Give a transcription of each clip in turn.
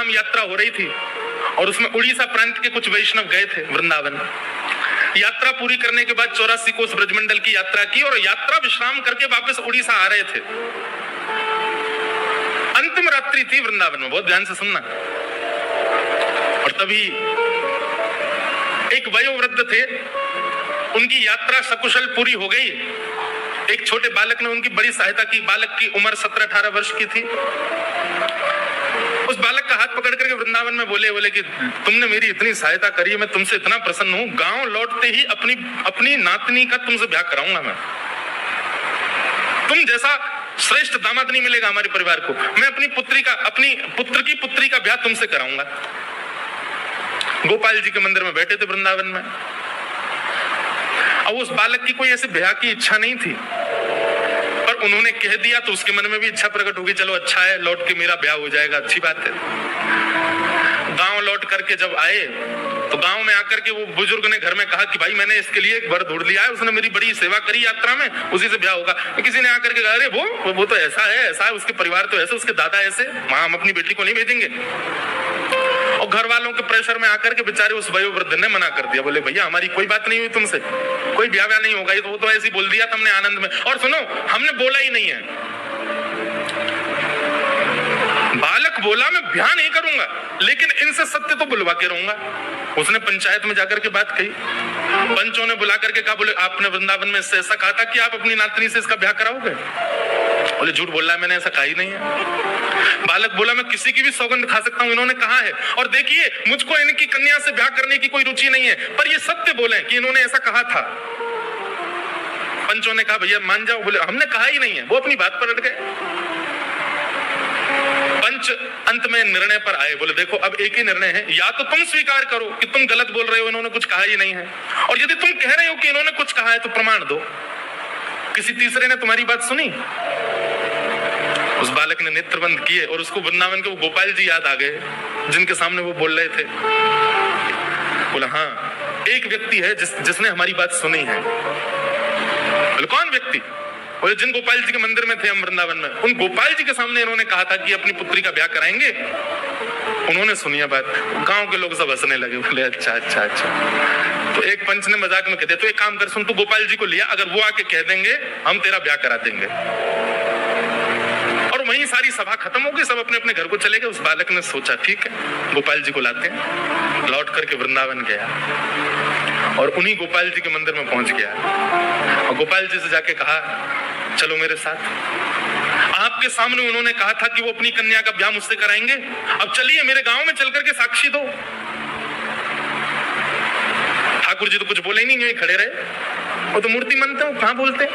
चारधाम यात्रा हो रही थी और उसमें उड़ीसा प्रांत के कुछ वैष्णव गए थे वृंदावन। यात्रा पूरी करने के बाद 84 कोस ब्रजमंडल की यात्रा की और यात्रा विश्राम करके वापस उड़ीसा आ रहे थे। अंतिम रात्रि थी वृंदावन में, बहुत ध्यान से सुनना। और तभी एक वयोवृद्ध थे, उनकी यात्रा सकुशल पूरी हो गई। एक छोटे बालक ने उनकी बड़ी सहायता की। बालक की उम्र 17-18 वर्ष की थी। उस बालक का हाथ पकड़ करके वृंदावन में बोले कि तुमने मेरी इतनी सहायता करी है, मैं तुमसे इतना प्रसन्न हूं, गांव लौटते ही अपनी नातनी का तुमसे ब्याह कराऊंगा मैं। तुम जैसा श्रेष्ठ दामाद नहीं मिलेगा हमारे परिवार को। मैं अपनी पुत्र की पुत्री का ब्याह तुमसे कराऊंगा। गोपाल जी के मंदिर में बैठे थे वृंदावन में। अब उस बालक की कोई ऐसे ब्याह की इच्छा नहीं थी, पर उन्होंने कह दिया तो उसके मन में भी इच्छा प्रकट होगी, चलो अच्छा है, लौट के मेरा ब्याह हो जाएगा, अच्छी बात है। गांव लौट करके जब आए तो गांव में आकर के वो बुजुर्ग ने घर में कहा कि भाई मैंने इसके लिए एक वर ढूंढ लिया है, उसने मेरी बड़ी सेवा करी यात्रा में, उसी से ब्याह होगा। किसी ने आकर के कहा अरे वो तो ऐसा है, उसके परिवार तो ऐसे, उसके दादा ऐसे, वहां हम अपनी बेटी को नहीं भेजेंगे। और घर वालों के प्रेशर में आकर के बेचारे उस वयोवृद्ध ने मना कर दिया। बोले भैया हमारी कोई बात नहीं हुई तुमसे, कोई ब्याह नहीं होगा, ये तो वो तो ऐसे ही बोल दिया तुमने आनंद में। और सुनो, हमने बोला ही नहीं है। बालक बोला मैं ब्याह नहीं करूंगा, लेकिन इनसे सत्य तो बुलवा के रहूंगा। उसने पंचायत में जाकर के बात कही। पंचों ने बुला करके कहा, बोले आपने वृंदावन में इससे ऐसा कहा था कि आप अपनी नातनी से इसका ब्याह कराओगे? बोले झूठ बोल रहा है, मैंने ऐसा कहा ही नहीं है। बालक बोला मैं किसी की भी सौगंध खा सकता हूं, इन्होंने कहा है। और देखिए मुझको इनकी कन्या से ब्याह करने की कोई रुचि नहीं है, पर ये सत्य बोले कि इन्होंने ऐसा कहा था। पंचों ने कहा भैया मान जाओ। बोले हमने कहा ही नहीं है। वो अपनी बात पर अड़ गए। पंच अंत में निर्णय पर आए। बोले देखो अब एक ही निर्णय है, या तो तुम स्वीकार करो कि तुम गलत बोल रहे हो, इन्होंने कुछ कहा ही नहीं है, और यदि तुम कह रहे हो कि इन्होंने कुछ कहा है तो प्रमाण दो। किसी तीसरे ने तुम्हारी बात सुनी? उस बालक ने नेत्र बंद किए और उसको वृंदावन के वो गोपाल जी याद आ गए जिनके सामने वो बोल रहे थे। बोला हाँ एक व्यक्ति है जिसने हमारी बात सुनी है। बोले कौन व्यक्ति? बोले जिन गोपाल जी के मंदिर में थे हम वृंदावन में, उन गोपाल जी के सामने इन्होंने कहा था कि अपनी पुत्री का ब्याह कराएंगे। उन्होंने सुनी बात। गांव के लोग सब हंसने लगे। बोले अच्छा अच्छा अच्छा। तो एक पंच ने मजाक में कह दिया तो एक काम कर, सुन तू गोपाल जी को लिया, अगर वो आके कह देंगे हम तेरा ब्याह करा देंगे। और वहीं सारी सभा खत्म हो गई, सब अपने अपने घर को चले गए। उस बालक ने सोचा ठीक है गोपाल जी को लाते हैं। लौट करके वृंदावन गया और उन्हीं गोपाल जी के मंदिर में पहुंच गया और गोपाल जी से जाके कहा चलो मेरे साथ। आपके सामने उन्होंने कहा था कि वो अपनी कन्या का ब्याह मुझसे कराएंगे, अब चलिए मेरे गांव में चल करके साक्षी दो। ठाकुर जी तो कुछ बोले ही नहीं, खड़े रहे। वो तो मूर्ति मानते हो, कहां बोलते,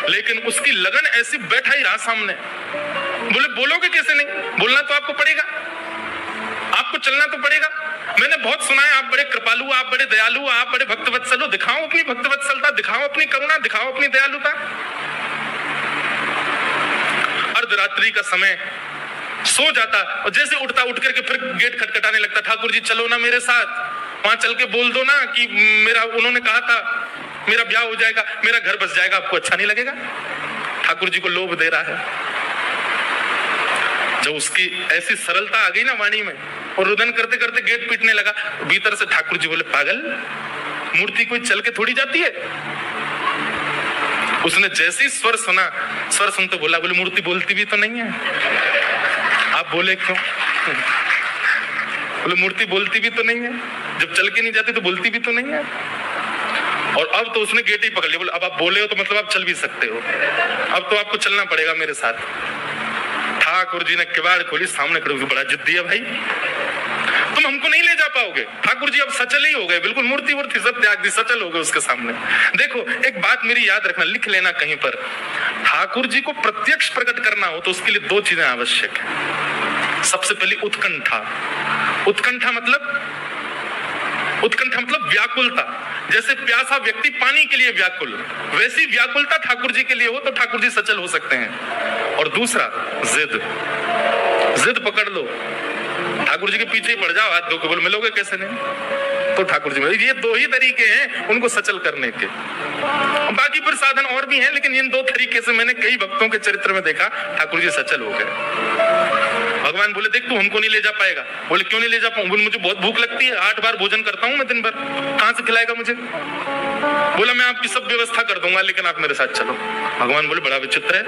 लेकिन उसकी लगन ऐसी बैठा ही रहा सामने। बोले बोलोगे कैसे नहीं? बोलना तो आपको पड़ेगा, आपको चलना तो पड़ेगा। मैंने बहुत सुना है आप बड़े कृपालु, आप बड़े दयालु, आप बड़े भक्तवत्सल हो। दिखाओ अपनी भक्तवत्सलता, दिखाओ अपनी करुणा, दिखाओ अपनी दयालुता। अर्धरात्रि का समय, सो जाता और जैसे उठता उठ करके फिर गेट खटखटाने लगता। ठाकुर जी चलो ना मेरे साथ, वहां चल के बोल दो ना कि मेरा उन्होंने कहा था मेरा ब्याह हो जाएगा, मेरा घर बस जाएगा, आपको अच्छा नहीं लगेगा? ठाकुर जी को लोभ दे रहा है। जब उसकी ऐसी सरलता आ गई ना वाणी में और रुदन करते करते गेट पीटने लगा, भीतर से ठाकुर जी बोले पागल, मूर्ति कोई चल के थोड़ी जाती है। उसने जैसे ही स्वर सुना, स्वर सुनते बोला, बोले मूर्ति बोलती भी तो नहीं है। आप बोले क्यों? बोले मूर्ति बोलती भी तो नहीं है, जब चल के नहीं जाती तो बोलती भी तो नहीं है। और अब तो उसने गेट ही पकड़ लिया। बोले अब आप बोले हो तो मतलब आप चल भी सकते हो, अब तो आपको चलना पड़ेगा मेरे साथ। ठाकुर जी ने किवाड़ खोली, सामने खड़े होकर बड़ा जिद्दी है भाई, तुम हमको नहीं ले जा पाओगे। ठाकुर जी अब सचल ही हो गए, बिल्कुल मूर्ति वूर्ति सब त्याग दी, सचल हो गए उसके सामने। देखो एक बात मेरी याद रखना, लिख लेना कहीं पर, ठाकुर जी को प्रत्यक्ष प्रकट करना हो तो उसके लिए दो चीजें आवश्यक है। सबसे पहली उत्कंठा। उत्कंठा मतलब व्याकुलता। जैसे प्यासा व्यक्ति पानी के लिए व्याकुल, वैसी व्याकुलता ठाकुर जी के लिए हो तो ठाकुर जी सचल हो सकते हैं। और दूसरा जिद पकड़ लो, ठाकुर जी के पीछे ही पड़ जाओ, हाथ धो के बोल मिलोगे कैसे नहीं। तो ठाकुर जी ये दो ही तरीके हैं उनको सचल करने के। बाकी फिर साधन और भी हैं, लेकिन इन दो तरीके से मैंने कई भक्तों के चरित्र में देखा ठाकुर जी सचल हो गए। भगवान बोले देख तू हमको नहीं ले जा पाएगा। बोले क्यों नहीं ले जा पाऊं? बोले मुझे बहुत भूख लगती है, 8 बार भोजन करता हूं मैं दिन भर, कहां से खिलाएगा मुझे? बोला मैं आपकी सब व्यवस्था कर दूंगा, लेकिन आप मेरे साथ चलो। भगवान बोले बड़ा विचित्र है,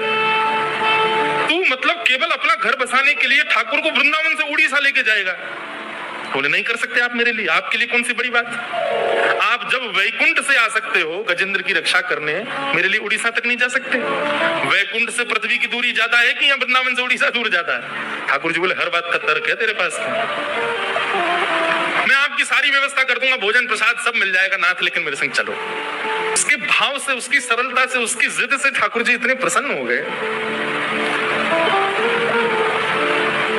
तू मतलब केवल अपना घर बसाने के लिए ठाकुर को वृंदावन से उड़ीसा लेके जाएगा? बोले नहीं कर सकते आप मेरे लिए, आपके लिए कौन सी बड़ी बात। आप जब वैकुंठ से आ सकते हो गजेंद्र की रक्षा करने, मेरे लिए उड़ीसा तक नहीं जा सकते? वैकुंठ से पृथ्वी की दूरी ज्यादा है कि यहाँ वृंदावन से उड़ीसा दूर ज्यादा है? ठाकुर जी बोले हर बात का तर्क है तेरे पास, मैं आपकी सारी व्यवस्था कर दूंगा, भोजन प्रसाद सब मिल जाएगा नाथ, लेकिन मेरे संग चलो। उसके भाव से, उसकी सरलता से, उसकी जिद से ठाकुर जी इतने प्रसन्न हो गए।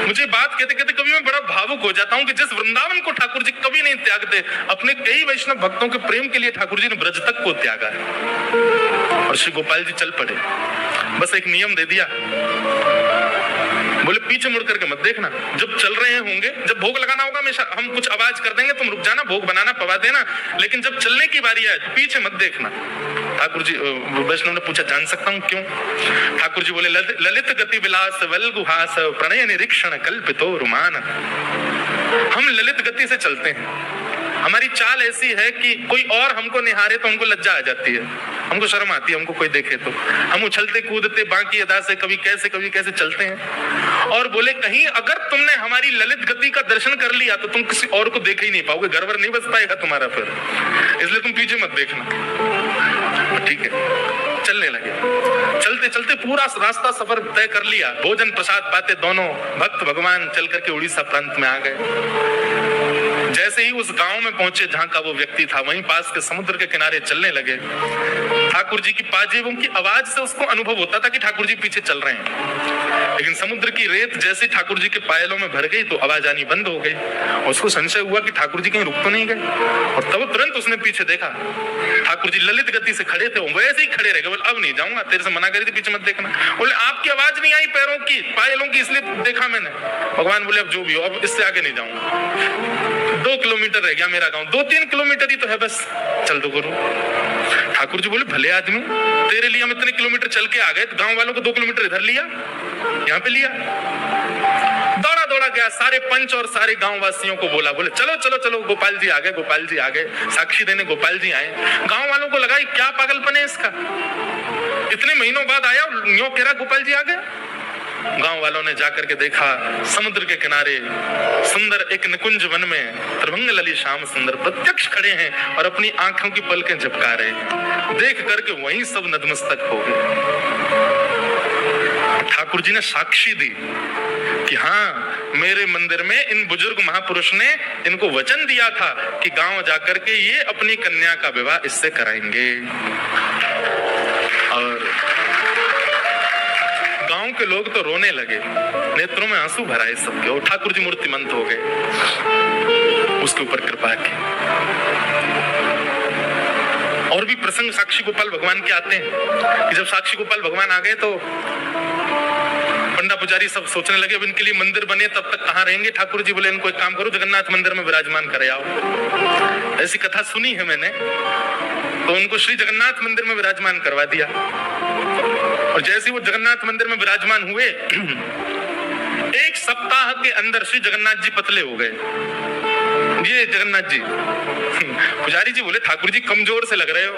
मुझे बात कहते कहते कभी मैं बड़ा भावुक हो जाता हूं कि जिस वृंदावन को ठाकुर जी कभी नहीं त्यागते, अपने कई वैष्णव भक्तों के प्रेम के लिए ठाकुर जी ने ब्रज तक को त्यागा है। और श्री गोपाल जी चल पड़े, बस एक नियम दे दिया, बोले पीछे मुड़ करके मत देखना, जब चल रहे होंगे, जब भोग लगाना होगा हमेशा हम कुछ आवाज कर देंगे, तुम रुक जाना, भोग बनाना पवा देना, लेकिन जब चलने की बारी आए तो पीछे मत देखना। ठाकुर जी, वैष्णव ने पूछा जान सकता हूं क्यों? ठाकुर जी बोले ललित गति विलास वल्गुहास प्रणय निरीक्षण कल्पितो रुमान। हम ललित गति से चलते हैं, हमारी चाल ऐसी है कि कोई और हमको निहारे तो हमको लज्जा आ जाती है, हमको शर्म आती है, हमको कोई देखे तो हम उछलते कूदते बाकी अदा से कभी कैसे चलते हैं। और बोले कहीं अगर तुमने हमारी ललित गति का दर्शन कर लिया तो तुम किसी और को देख ही नहीं पाओगे, गरबर नहीं बच पाएगा तुम्हारा फिर, इसलिए तुम पीछे मत देखना। ठीक है, चलने लगे। चलते चलते पूरा रास्ता सफर तय कर लिया, भोजन प्रसाद पाते दोनों भक्त भगवान चल करके उड़ीसा प्रांत में आ गए। जैसे ही उस गांव में पहुंचे जहां का वो व्यक्ति था, वहीं पास के समुद्र के किनारे चलने लगे। ठाकुर जी की पाजेबों की आवाज से उसको अनुभव होता था कि ठाकुर जी पीछे चल रहे हैं, लेकिन समुद्र की रेत जैसे ठाकुर जी के पायलों में भर गई तो आवाज आनी बंद हो गई। उसको संशय हुआ कि ठाकुर जी कहीं रुक तो नहीं गए, और तब तुरंत उसने पीछे देखा, ठाकुर जी ललित गति से खड़े थे, वैसे ही खड़े रह गए। बोले अब नहीं जाऊंगा, तेरे से मना करी थी पीछे मत देखना। बोले आपकी आवाज नहीं आई पैरों की, पायलों की, इसलिए देखा मैंने। भगवान बोले अब जो भी हो, अब इससे आगे नहीं जाऊंगा, 2 किलोमीटर रह गया मेरा गांव, 2-3 किलोमीटर ही तो है बस, चल दो गुरु। ठाकुर जी बोले भले आदमी, तेरे लिए हम इतने किलोमीटर चल के आ गए, तो गांव वालों को 2 किलोमीटर इधर लिया, यहाँ पे लिया। दौड़ा दौड़ा गया, सारे पंच और सारे गांव वासियों को बोला, बोले चलो चलो चलो, गोपाल जी आ गए, गोपाल जी आ गए, साक्षी देने गोपाल जी आए। गांव वालों को लगा क्या पागलपन है इसका, इतने महीनों बाद आया यूं कह रहा गोपाल जी आ गए। गांव वालों ने जाकर के देखा, समुद्र के किनारे सुंदर एक निकुंज वन में त्रिभंग लली श्याम सुंदर प्रत्यक्ष खड़े हैं और अपनी आंखों की पलकें झपका रहे हैं। देख करके वहीं सब नतमस्तक हो गए। ठाकुर जी ने साक्षी दी कि हाँ, मेरे मंदिर में इन बुजुर्ग महापुरुष ने इनको वचन दिया था कि गांव जाकर के ये अपनी कन्या का विवाह इससे कराएंगे। और गांव के लोग तो रोने लगे, नेत्रों में आंसू भराए सबके, और ठाकुर जी मूर्तिमंत हो गए, उसके ऊपर कृपा की। और भी प्रसंग साक्षी गोपाल भगवान के आते हैं कि जब साक्षी गोपाल भगवान आ गए तो पंडा पुजारी सब सोचने लगे अब इनके लिए मंदिर बने तब तक कहाँ रहेंगे। ठाकुर जी बोले इनको एक काम करो, जगन्नाथ मंदिर में विराजमान करे आओ। ऐसी कथा सुनी है मैंने, तो उनको श्री जगन्नाथ मंदिर में विराजमान करवा दिया। और जैसे वो जगन्नाथ मंदिर में विराजमान हुए, 1 सप्ताह के अंदर श्री जगन्नाथ जी पतले हो गए। ये जगन्नाथ जी पुजारी जी बोले ठाकुर जी कमजोर से लग रहे हो।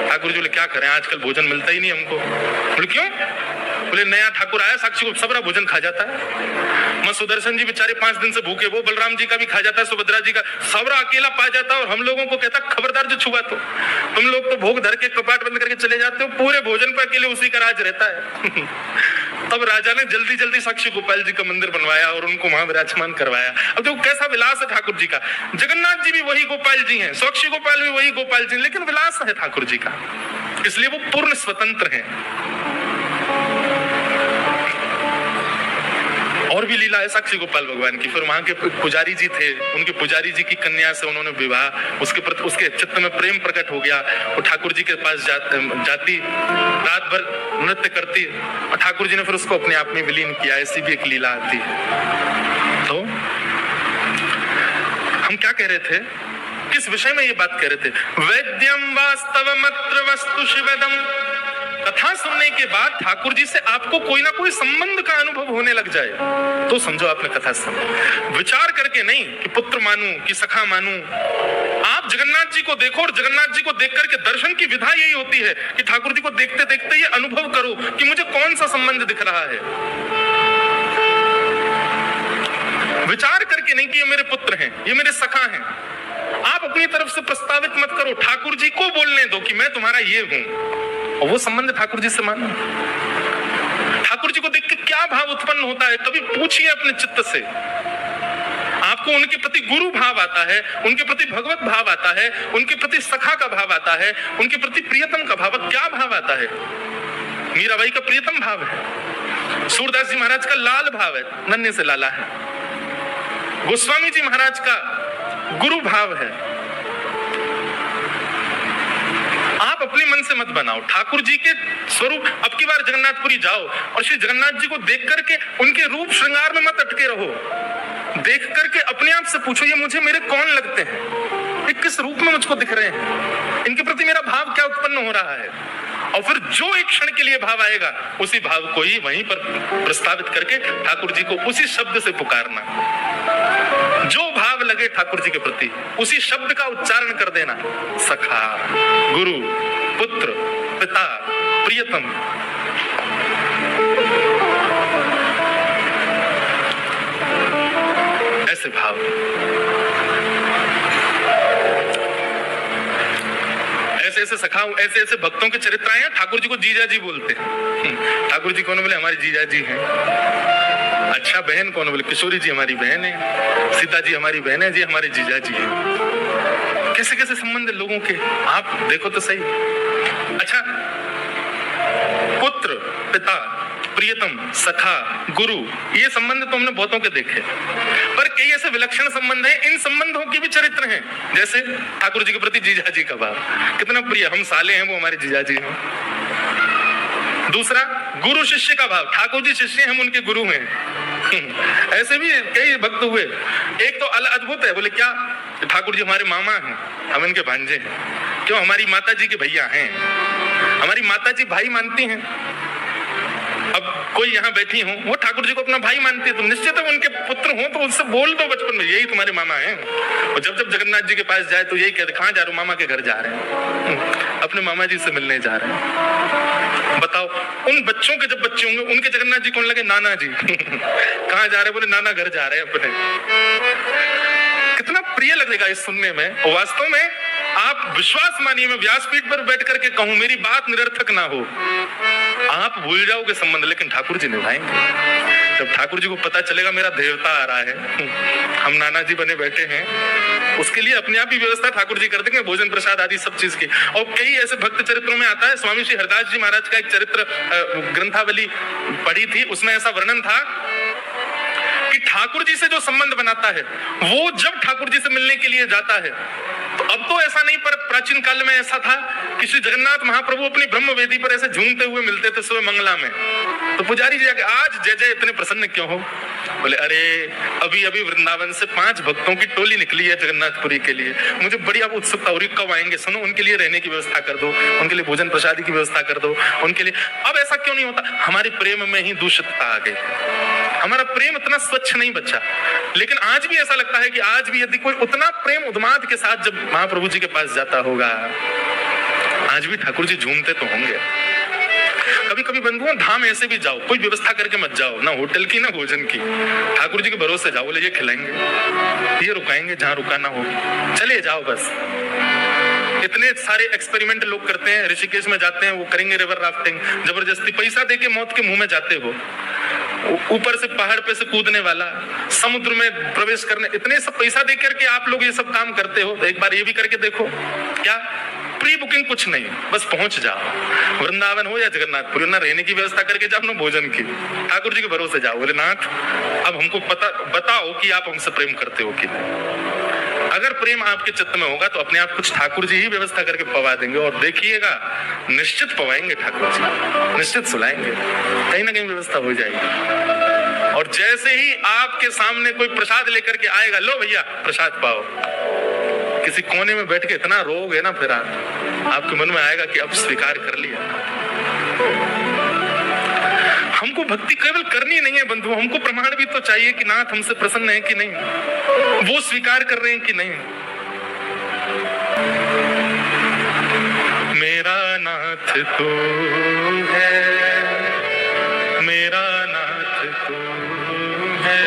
ठाकुर जी बोले क्या करें, आजकल भोजन मिलता ही नहीं हमको। बोले क्यों? बोले नया ठाकुर आया, साक्षी को सबरा भोजन खा जाता है। मैं सुदर्शन जी बेचारे 5 दिन से भूखे, वो बलराम जी का भी खा जाता है, सुभद्रा जी का, सबरा अकेला पा जाता है, और हम लोगों को कहता खबरदार जो छुआ तो तुम लोग तो भोग धर के कपाट बंद करके चले जाते हो, पूरे भोजन पर अकेले उसी का राज रहता है। तब राजा ने जल्दी जल्दी साक्षी गोपाल जी का मंदिर बनवाया और उनको वहां विराजमान करवाया। अब देखो कैसा विलास है ठाकुर जी का। जगन्नाथ जी भी वही गोपाल जी हैं, साक्षी गोपाल भी वही गोपाल जी, लेकिन विलास है ठाकुर जी का, इसलिए वो पूर्ण स्वतंत्र हैं। और भी लीला है साक्षी गोपाल भगवान की। फिर वहां के पुजारी जी थे, उनके पुजारी जी की कन्या से उन्होंने विवाह, उसके चित्त में प्रेम प्रकट हो गया। वो ठाकुर जी के पास जाती, रात भर नृत्य करती, और ठाकुर जी ने फिर उसको अपने आप में विलीन किया। ऐसी भी एक लीला आती है। तो हम क्या कह रहे थे, किस विषय में ये बात कह रहे थे? वैद्यम वास्तवमत्र वस्तु शिवदम। कथा सुनने के बाद ठाकुर जी से आपको कोई ना कोई संबंध का अनुभव होने लग जाए तो समझो आपने कथा सुनी। विचार करके नहीं कि पुत्र मानूं कि सखा मानूं। आप जगन्नाथ जी को देखो और जगन्नाथ जी को देख करके दर्शन की विधा यही होती है कि ठाकुर जी को देखते देखते ये अनुभव करो कि मुझे कौन सा संबंध दिख रहा है। विचार करके नहीं कि ये मेरे पुत्र हैं, ये मेरे सखा हैं। आप अपनी तरफ से प्रस्तावित मत करो, ठाकुर जी को बोलने दो कि मैं तुम्हारा ये हूं और वो संबंध ठाकुर जी से मानो। ठाकुर जी को देख के क्या भाव उत्पन्न होता है कभी पूछिए अपने चित्त से। आपको उनके प्रति गुरु भाव आता है, उनके प्रति भगवत भाव आता है, उनके प्रति सखा का भाव आता है, उनके प्रति प्रियतम का भाव। क्या भाव आता है? मीराबाई का प्रियतम भाव है, सूरदास जी महाराज का लाल भाव है, नन्हे से लाला है, गोस्वामी जी महाराज का गुरु भाव है। आप अपने मन से मत बनाओ, ठाकुर जी के स्वरूप। अब की बार जगन्नाथपुरी जाओ और श्री जगन्नाथ जी को देख करके उनके रूप श्रृंगार में मत अटके रहो। देख करके अपने आप से पूछो, ये मुझे मेरे कौन लगते हैं, ये किस रूप में मुझको दिख रहे हैं, इनके प्रति मेरा भाव क्या उत्पन्न हो रहा है। और फिर जो एक क्षण के लिए भाव आएगा उसी भाव को ही वहीं पर प्रस्तावित करके ठाकुर जी को उसी शब्द से पुकारना। जो भाव लगे ठाकुर जी के प्रति उसी शब्द का उच्चारण कर देना। सखा, गुरु, पुत्र, पिता, प्रियतम। ऐसे भाव, ऐसे ऐसे सखा, ऐसे ऐसे भक्तों के चरित्र आए हैं। ठाकुर जी को जीजा जी बोलते हैं। ठाकुर जी कौन बोले? हमारी जीजा जी हैं। अच्छा, बहन कौन बोले? किशोरी जी हमारी बहन है, सीता जी हमारी बहन है, जी हमारे जीजा जी हैं। कैसे कैसे संबंध लोगों के, आप देखो तो सही। अच्छा, पुत्र, पिता, प्रियतम, सखा, गुरु, ये संबंध तो हमने बहुतों के देखे, पर कई ऐसे विलक्षण संबंध हैं। इन संबंधों के भी चरित्र हैं। जैसे ठाकुर जी के प्रति जीजा जी का भाव कितना प्रिय, हम साले हैं, वो हमारे जीजा जी हैं। दूसरा, गुरु शिष्य का भाव, ठाकुर जी शिष्य, हम उनके गुरु हैं। ऐसे भी कई भक्त हुए। एक तो अद्भुत है, बोले क्या? ठाकुर जी हमारे मामा हैं, हम इनके भांजे हैं। क्यों? हमारी माता जी के भैया हैं, हमारी माता जी भाई मानती हैं। अब कोई यहाँ बैठी हो, वो ठाकुर जी को अपना भाई मानती है, तो निश्चित है उनके पुत्र हो तो उससे बोल दो बचपन में, यही तुम्हारे मामा हैं। और जब जब जगन्नाथ जी के पास जाए तो यही कहते, कहाँ जा रहे हो? मामा के घर जा रहे हैं, अपने मामा जी से मिलने जा रहे हैं। बताओ, उन बच्चों के जब बच्चे होंगे उनके जगन्नाथ जी कौन लगे? नाना जी। कहाँ जा रहे? बोले नाना घर जा रहे हैं अपने। कितना प्रिय लगेगा इस सुनने में। और वास्तव में आप विश्वास मानिए, मैं व्यासपीठ पर बैठ करके कहूं, मेरी बात निरर्थक ना हो, आप भूल जाओगे संबंध, लेकिन ठाकुर जी निभाएंगे। जब ठाकुर जी को पता चलेगा मेरा देवता आ रहा है, हम नाना जी बने बैठे हैं, उसके लिए अपने आप ही व्यवस्था ठाकुर जी कर देंगे, भोजन प्रसाद आदि सब चीज की। और कई ऐसे भक्त चरित्रों में आता है, स्वामी श्री हरदास जी महाराज का एक चरित्र ग्रंथावली पढ़ी थी, उसमें ऐसा वर्णन था कि ठाकुर जी से जो संबंध बनाता है वो जब ठाकुर जी से मिलने के लिए जाता है, तो अब तो ऐसा नहीं, पर प्राचीन काल में ऐसा था कि श्री जगन्नाथ महाप्रभु अपनी ब्रह्म वेदी पर ऐसे झूमते हुए मिलते थे सुबह मंगला में। तो पुजारी जी जाके, आज जय जय इतने प्रसन्न क्यों हो? बोले अरे अभी अभी वृंदावन से 5 भक्तों की टोली निकली है जगन्नाथपुरी के लिए, मुझे बड़ी अब उत्सुकता हो रही, कब आएंगे? सुनो, उनके लिए रहने की व्यवस्था कर दो, उनके लिए भोजन प्रसाद की व्यवस्था कर दो, उनके लिए। अब ऐसा क्यों नहीं होता? हमारे प्रेम में ही दूषितता आ गई, हमारा प्रेम इतना स्वच्छ नहीं बचा। लेकिन आज भी ऐसा लगता है कि आज भी यदि कोई उतना प्रेम उन्माद के साथ जब महाप्रभु जी के पास जाता होगा, आज भी ठाकुर जी झूमते तो होंगे। कभी कभी बंधुओं, धाम ऐसे भी जाओ, कोई व्यवस्था करके मत जाओ, ना होटल की ना भोजन की, ठाकुर जी के भरोसे जाओ। बोले ये खिलाएंगे, ये रुकाएंगे, जहां रुकाना हो चले जाओ बस। इतने सारे एक्सपेरिमेंट लोग करते हैं, ऋषिकेश में जाते हैं, वो करेंगे रिवर राफ्टिंग, जबरदस्ती पैसा देके मौत के मुंह में जाते हो, ऊपर से पहाड़ पे से कूदने वाला, समुद्र में प्रवेश करने, इतने सब पैसा दे करके आप लोग ये सब काम करते हो। तो एक बार ये भी करके देखो, क्या प्री बुकिंग कुछ नहीं, बस पहुंच जाओ। वृंदावन हो या जगन्नाथपुरी, ना रहने की व्यवस्था करके जाओ ना भोजन की, ठाकुर जी के भरोसे जाओ। बोले नाथ अब हमको बताओ कि आप हमसे प्रेम करते हो कि नहीं। अगर प्रेम आपके चित्त में होगा तो अपने आप कुछ ठाकुर जी ही व्यवस्था करके पवा देंगे, और देखिएगा निश्चित पवाएंगे ठाकुर जी, निश्चित सुलाएंगे, कहीं ना कहीं व्यवस्था हो जाएगी। और और जैसे ही आपके सामने कोई प्रसाद लेकर के आएगा, लो भैया प्रसाद पाओ, किसी कोने में बैठ के इतना रोओगे ना, फिर आपके मन में आएगा कि अब स्वीकार कर लिया। हमको भक्ति केवल करनी नहीं है बंधु, हमको प्रमाण भी तो चाहिए कि नाथ हमसे प्रसन्न है कि नहीं, वो स्वीकार कर रहे हैं कि नहीं। मेरा नाथ तू है, मेरा नाथ तू है,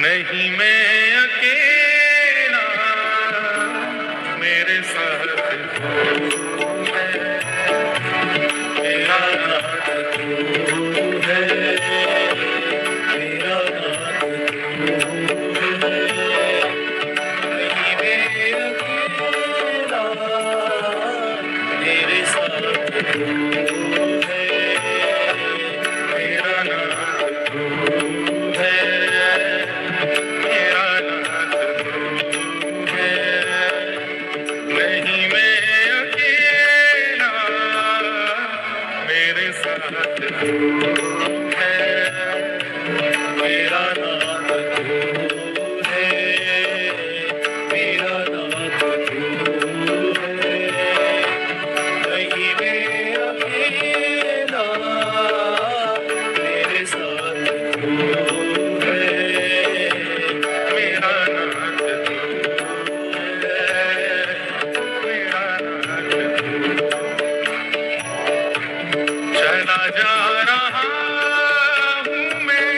नहीं मैं अकेला, मेरे साथ तू है, मेरा नाथ तू है, मेरा नाथ तू है, नहीं मैं अकेला, मेरे साथ तू है, मेरा नाथ तू है, मेरा नाथ तू है, नहीं मैं अकेला, मेरे साथ तू है, मेरा नाथ तू है, मेरा नाथ तू है, नहीं मैं अकेला, मेरे साथ तू है, मेरा नाथ तू है, मेरा नाथ चला जा रहा हूँ मैं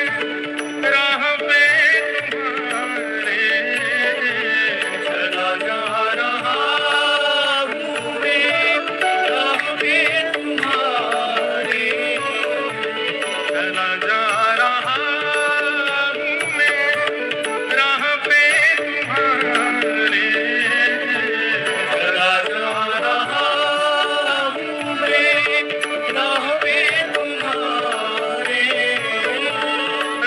राह पे तुम्हारे, चला जा रहा हूँ मैं राह पे तुम्हारे, चला जा रहा हूँ मैं राह पे तुम्हारे, चला जा रहा हूँ मैं राह पे तुम्हारे,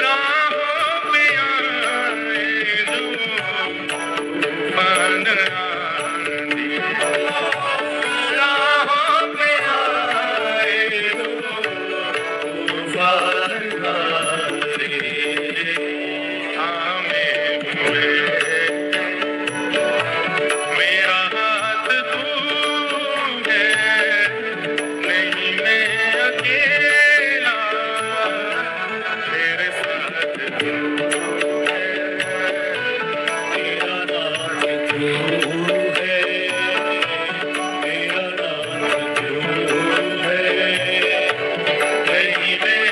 राहों पे आए जो तूफान आंधी, राहों पे आए जो तूफान आंधी, थामे हुए मेरा हाथ तू है, नहीं मैं अकेला, मेरे साथ तू है, मेरा नाथ तू है, मेरा नाथ तू है, नहीं मैं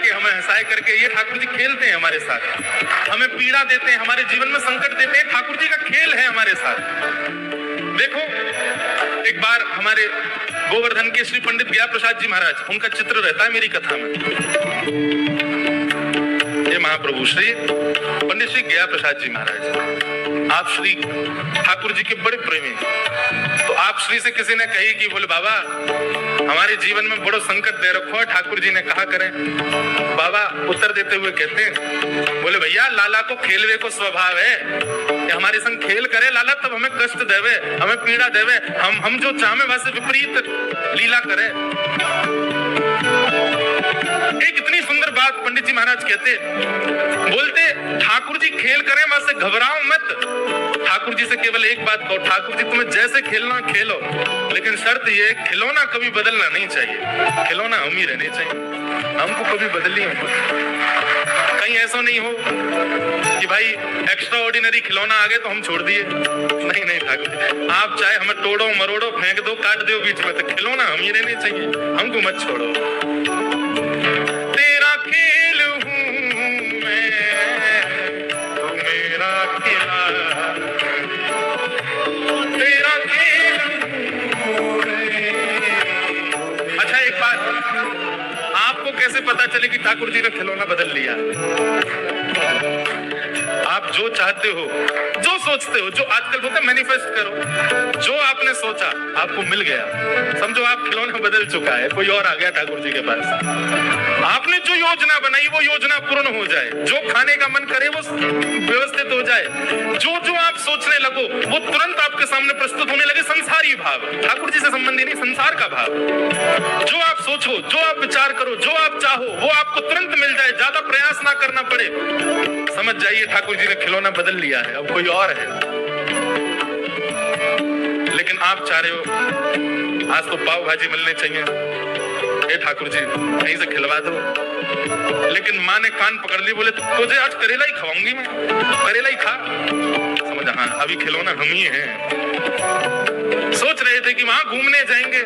करके, हमें हंसाए करके, ये ठाकुर जी खेलते हैं हमारे साथ, हमें पीड़ा देते हैं, हमारे जीवन में संकट देते हैं। ठाकुर जी का खेल है हमारे साथ। देखो, एक बार हमारे गोवर्धन के श्री पंडित गया प्रसाद जी महाराज, उनका चित्र रहता है मेरी कथा में। ये महाप्रभु श्री पंडित श्री गया प्रसाद जी महाराज, आप श्री ठाकुर जी के बड़े प्रेमी। तो आप श्री से किसी ने कही कि बोले बाबा हमारे जीवन में बड़ो संकट दे रखो है, ठाकुर जी ने कहा करें। बाबा उत्तर देते हुए कहते हैं, बोले भैया लाला को खेलवे को स्वभाव है, कि हमारे संग खेल करे लाला तब हमें कष्ट देवे, हमें पीड़ा देवे, हम जो चाहे वैसे विपरीत लीला करे। एक इतनी सुंदर बात पंडित जी महाराज कहते, बोलते ठाकुर जी खेल करें वैसे घबराओ मत। ठाकुर जी से केवल एक बात कहो, ठाकुर जी तुम्हें जैसे खेलना खेलो, लेकिन शर्त ये खिलौना कभी बदलना नहीं चाहिए, खिलौना हम ही रहने चाहिए, हमको कभी बदलिए मत। कहीं ऐसा नहीं हो कि भाई एक्स्ट्रा ऑर्डिनरी खिलौना आ गए तो हम छोड़ दिए, नहीं नहीं ठाकुर जी आप चाहे हमें तोड़ो मरोड़ो फेंक दो काट दो बीच में, तो खिलौना हम ही रहने चाहिए, हमको मत छोड़ो। तेरा खेल हूँ मैं, तू मेरा खिला, तेरा खेल हूँ मैं। अच्छा एक बात, आपको कैसे पता चले कि ठाकुर जी ने खिलौना बदल लिया? आप जो चाहते हो, जो सोचते हो, जो आजकल बोलते हैं मैनिफेस्ट करो, जो आपने सोचा आपको मिल गया, समझो आप खिलौना बदल चुका है, कोई और आ गया ठाकुर जी के पास। आपने जो योजना बनाई वो योजना पूर्ण हो जाए, जो खाने का मन करे वो व्यवस्थित हो जाए, जो जो आप सोचने लगो वो तुरंत आपके सामने प्रस्तुत होने लगे। संसारी भाव, ठाकुर जी से संबंधी नहीं, संसार का भाव। जो आप सोचो, जो आप विचार करो, जो आप चाहो वो आपको तुरंत मिल जाए, ज्यादा प्रयास ना करना पड़े। समझ जाइए ठाकुर जी ने खिलौना बदल लिया है, अब कोई और है। लेकिन आप चाह रहे हो आज तो पाव भाजी मिलने चाहिए, हे ठाकुर जी कहीं से खिलवा दो, लेकिन माँ ने कान पकड़ ली, बोले तुझे आज करेला ही खवाऊंगी मैं, करेला ही खा। समझ, हाँ अभी खिलौना हम ही हैं। सोच रहे थे कि वहां घूमने जाएंगे,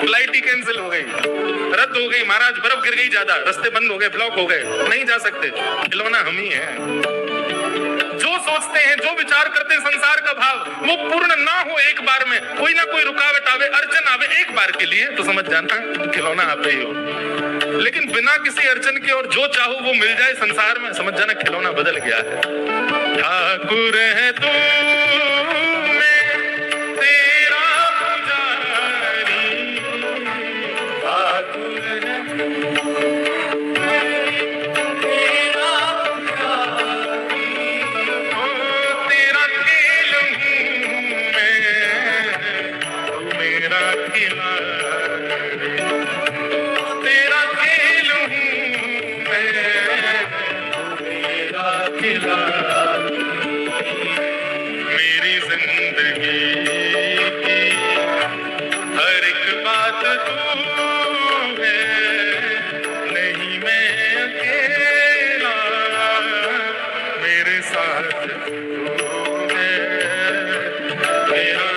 फ्लाइट ही कैंसिल हो गई, रद्द हो गई, महाराज बर्फ गिर गई ज्यादा, रास्ते बंद हो गए, ब्लॉक हो गए, नहीं जा सकते, खिलौना हम ही हैं। जो सोचते हैं, जो विचार करते हैं, संसार का भाव वो पूर्ण ना हो एक बार में, कोई ना कोई रुकावट आवे, अड़चन आवे एक बार के लिए, तो समझ जाना खिलौना आप ही हो। लेकिन बिना किसी अड़चन के और जो चाहो वो मिल जाए संसार में, समझ जाना खिलौना बदल गया है। ठाकुर है तू मैं तेरा पुजारी, ठाकुर है मेरी जिंदगी की हर एक बात तू है, नहीं मैं अकेला, मेरे साथ तू है, मेरा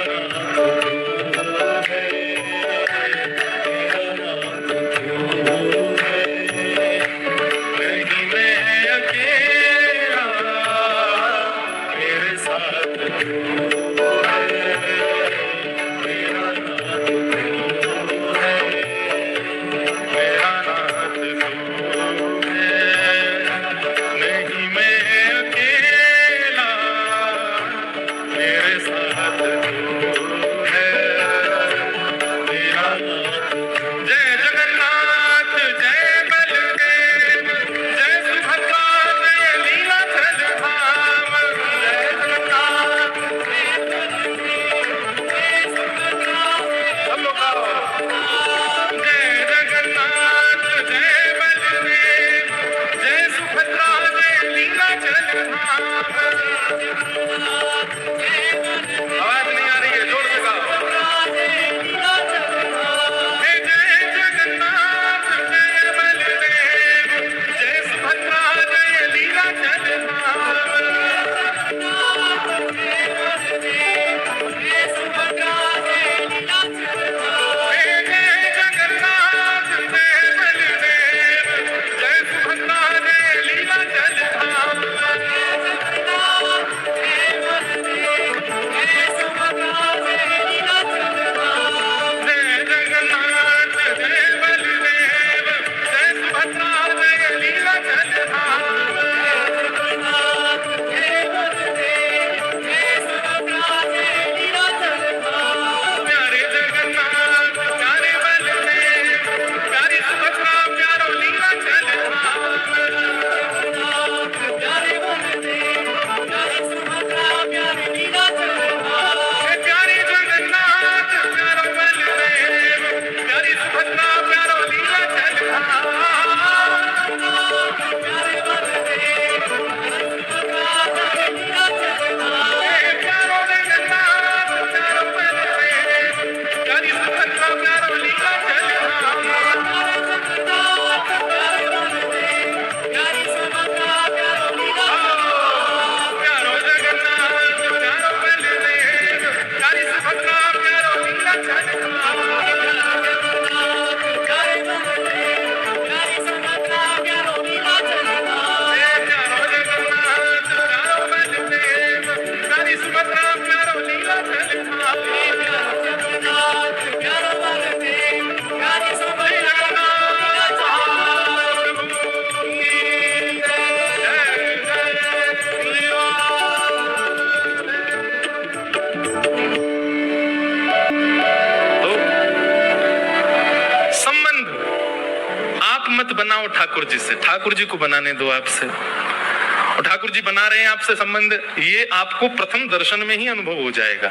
बनाओ ठाकुर जी से, ठाकुर जी को बनाने दो आपसे, और ठाकुर जी बना रहे हैं आपसे संबंध, ये आपको प्रथम दर्शन में ही अनुभव हो जाएगा।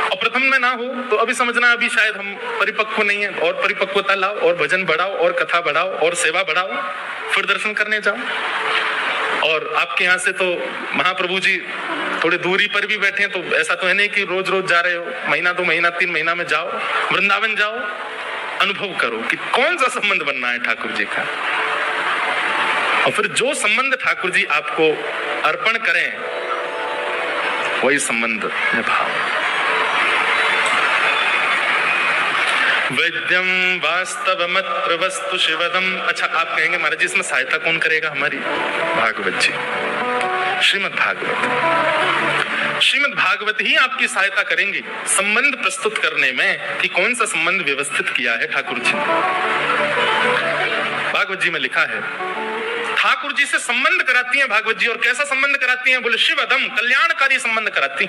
और प्रथम में ना हो तो अभी समझना अभी शायद हम परिपक्व नहीं है, और परिपक्वता लाओ, और भजन बढ़ाओ, और कथा बढ़ाओ, और सेवा बढ़ाओ, फिर दर्शन करने जाओ। और आपके यहाँ से तो महाप्रभु जी थोड़े दूरी पर भी बैठे हैं, तो ऐसा तो है नहीं कि रोज रोज जा रहे हो, महीना 2 महीना 3 महीना में जाओ, वृंदावन जाओ, अनुभव करो कि कौन सा संबंध बनना है ठाकुर जी का, और फिर जो संबंध ठाकुर जी आपको अर्पण करें वही संबंध निभाओ। वैद्यम वास्तवमत्र वस्तु शिवदम। अच्छा, आप कहेंगे महाराज जी इसमें सहायता कौन करेगा हमारी? भागवत जी, श्रीमद् भागवत। श्रीमद् भागवत ही आपकी सहायता करेंगे संबंध प्रस्तुत करने में कि कौन सा संबंध व्यवस्थित किया है ठाकुर जी ने। भागवत जी में लिखा है, ठाकुर जी से संबंध कराती हैं भागवत जी। और कैसा संबंध कराती हैं? बोले शिवदम, कल्याणकारी संबंध कराती।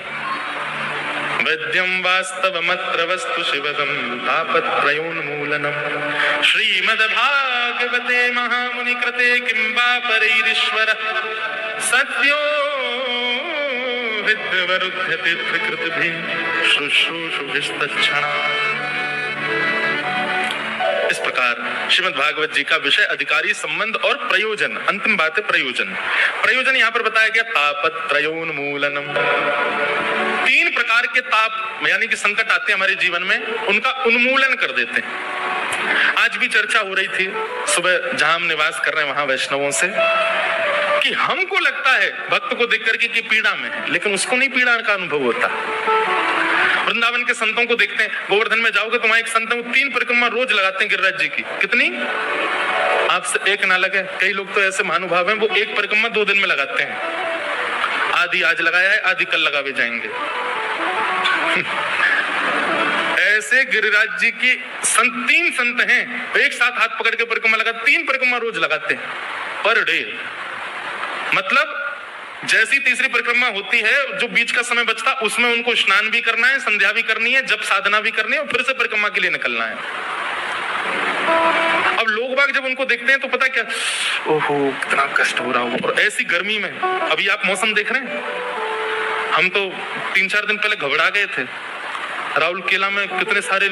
वैद्यम वास्तवमत्र वस्तु शिवदम तापत्रयोन्मूलनम श्रीमद्भागवते महामुनि कृते किं वा परैरीश्वर सत्यो विद्वरुध्यते त्रिकृतिभिः शुश्रूषुभिस्तच्छणा। इस प्रकार श्रीमद् भागवत जी का विषय अधिकारी संबंध और प्रयोजन। अंतिम बात है प्रयोजन। प्रयोजन यहाँ पर बताया गया तापत्रयोन्मूलनम। 3 प्रकार के ताप यानी कि संकट आते हैं हमारे जीवन में, उनका उन्मूलन कर देते हैं। आज भी चर्चा हो रही थी सुबह जहां हम निवास कर रहे हैं वहां वैष्णवों से, कि हमको लगता है भक्त को देख करके कि पीड़ा में है, लेकिन उसको नहीं पीड़ा का अनुभव होता। वृंदावन के संतों को देखते हैं, गोवर्धन में जाओगे तो वहां एक संत है, वो 3 परिक्रमा रोज लगाते हैं गिरिराज जी की। कितनी? आपसे एक ना लगे। कई लोग तो ऐसे महानुभाव हैं, वो 1 परिक्रमा 2 दिन में लगाते हैं। आधी आज लगाया है, आधी कल लगावे जाएंगे। ऐसे गिरिराज जी की 3 संत हैं, एक साथ हाथ पकड़ के परिक्रमा लगा, 3 परिक्रमा रोज लगाते हैं पर डे। मतलब जैसी तीसरी परिक्रमा होती है, जो बीच का समय बचता उसमें उनको स्नान भी करना है, संध्या भी करनी है, जब साधना भी करनी है, और फिर से परिक्रमा के लिए निकलना है। अब लोग बाग जब उनको देखते हैं तो पता क्या, ओहो कितना कष्ट हो रहा होगा। और ऐसी गर्मी में, अभी आप मौसम देख रहे हैं, हम तो 3-4 दिन पहले घबरा गए थे। राउरकेला में कितने सारे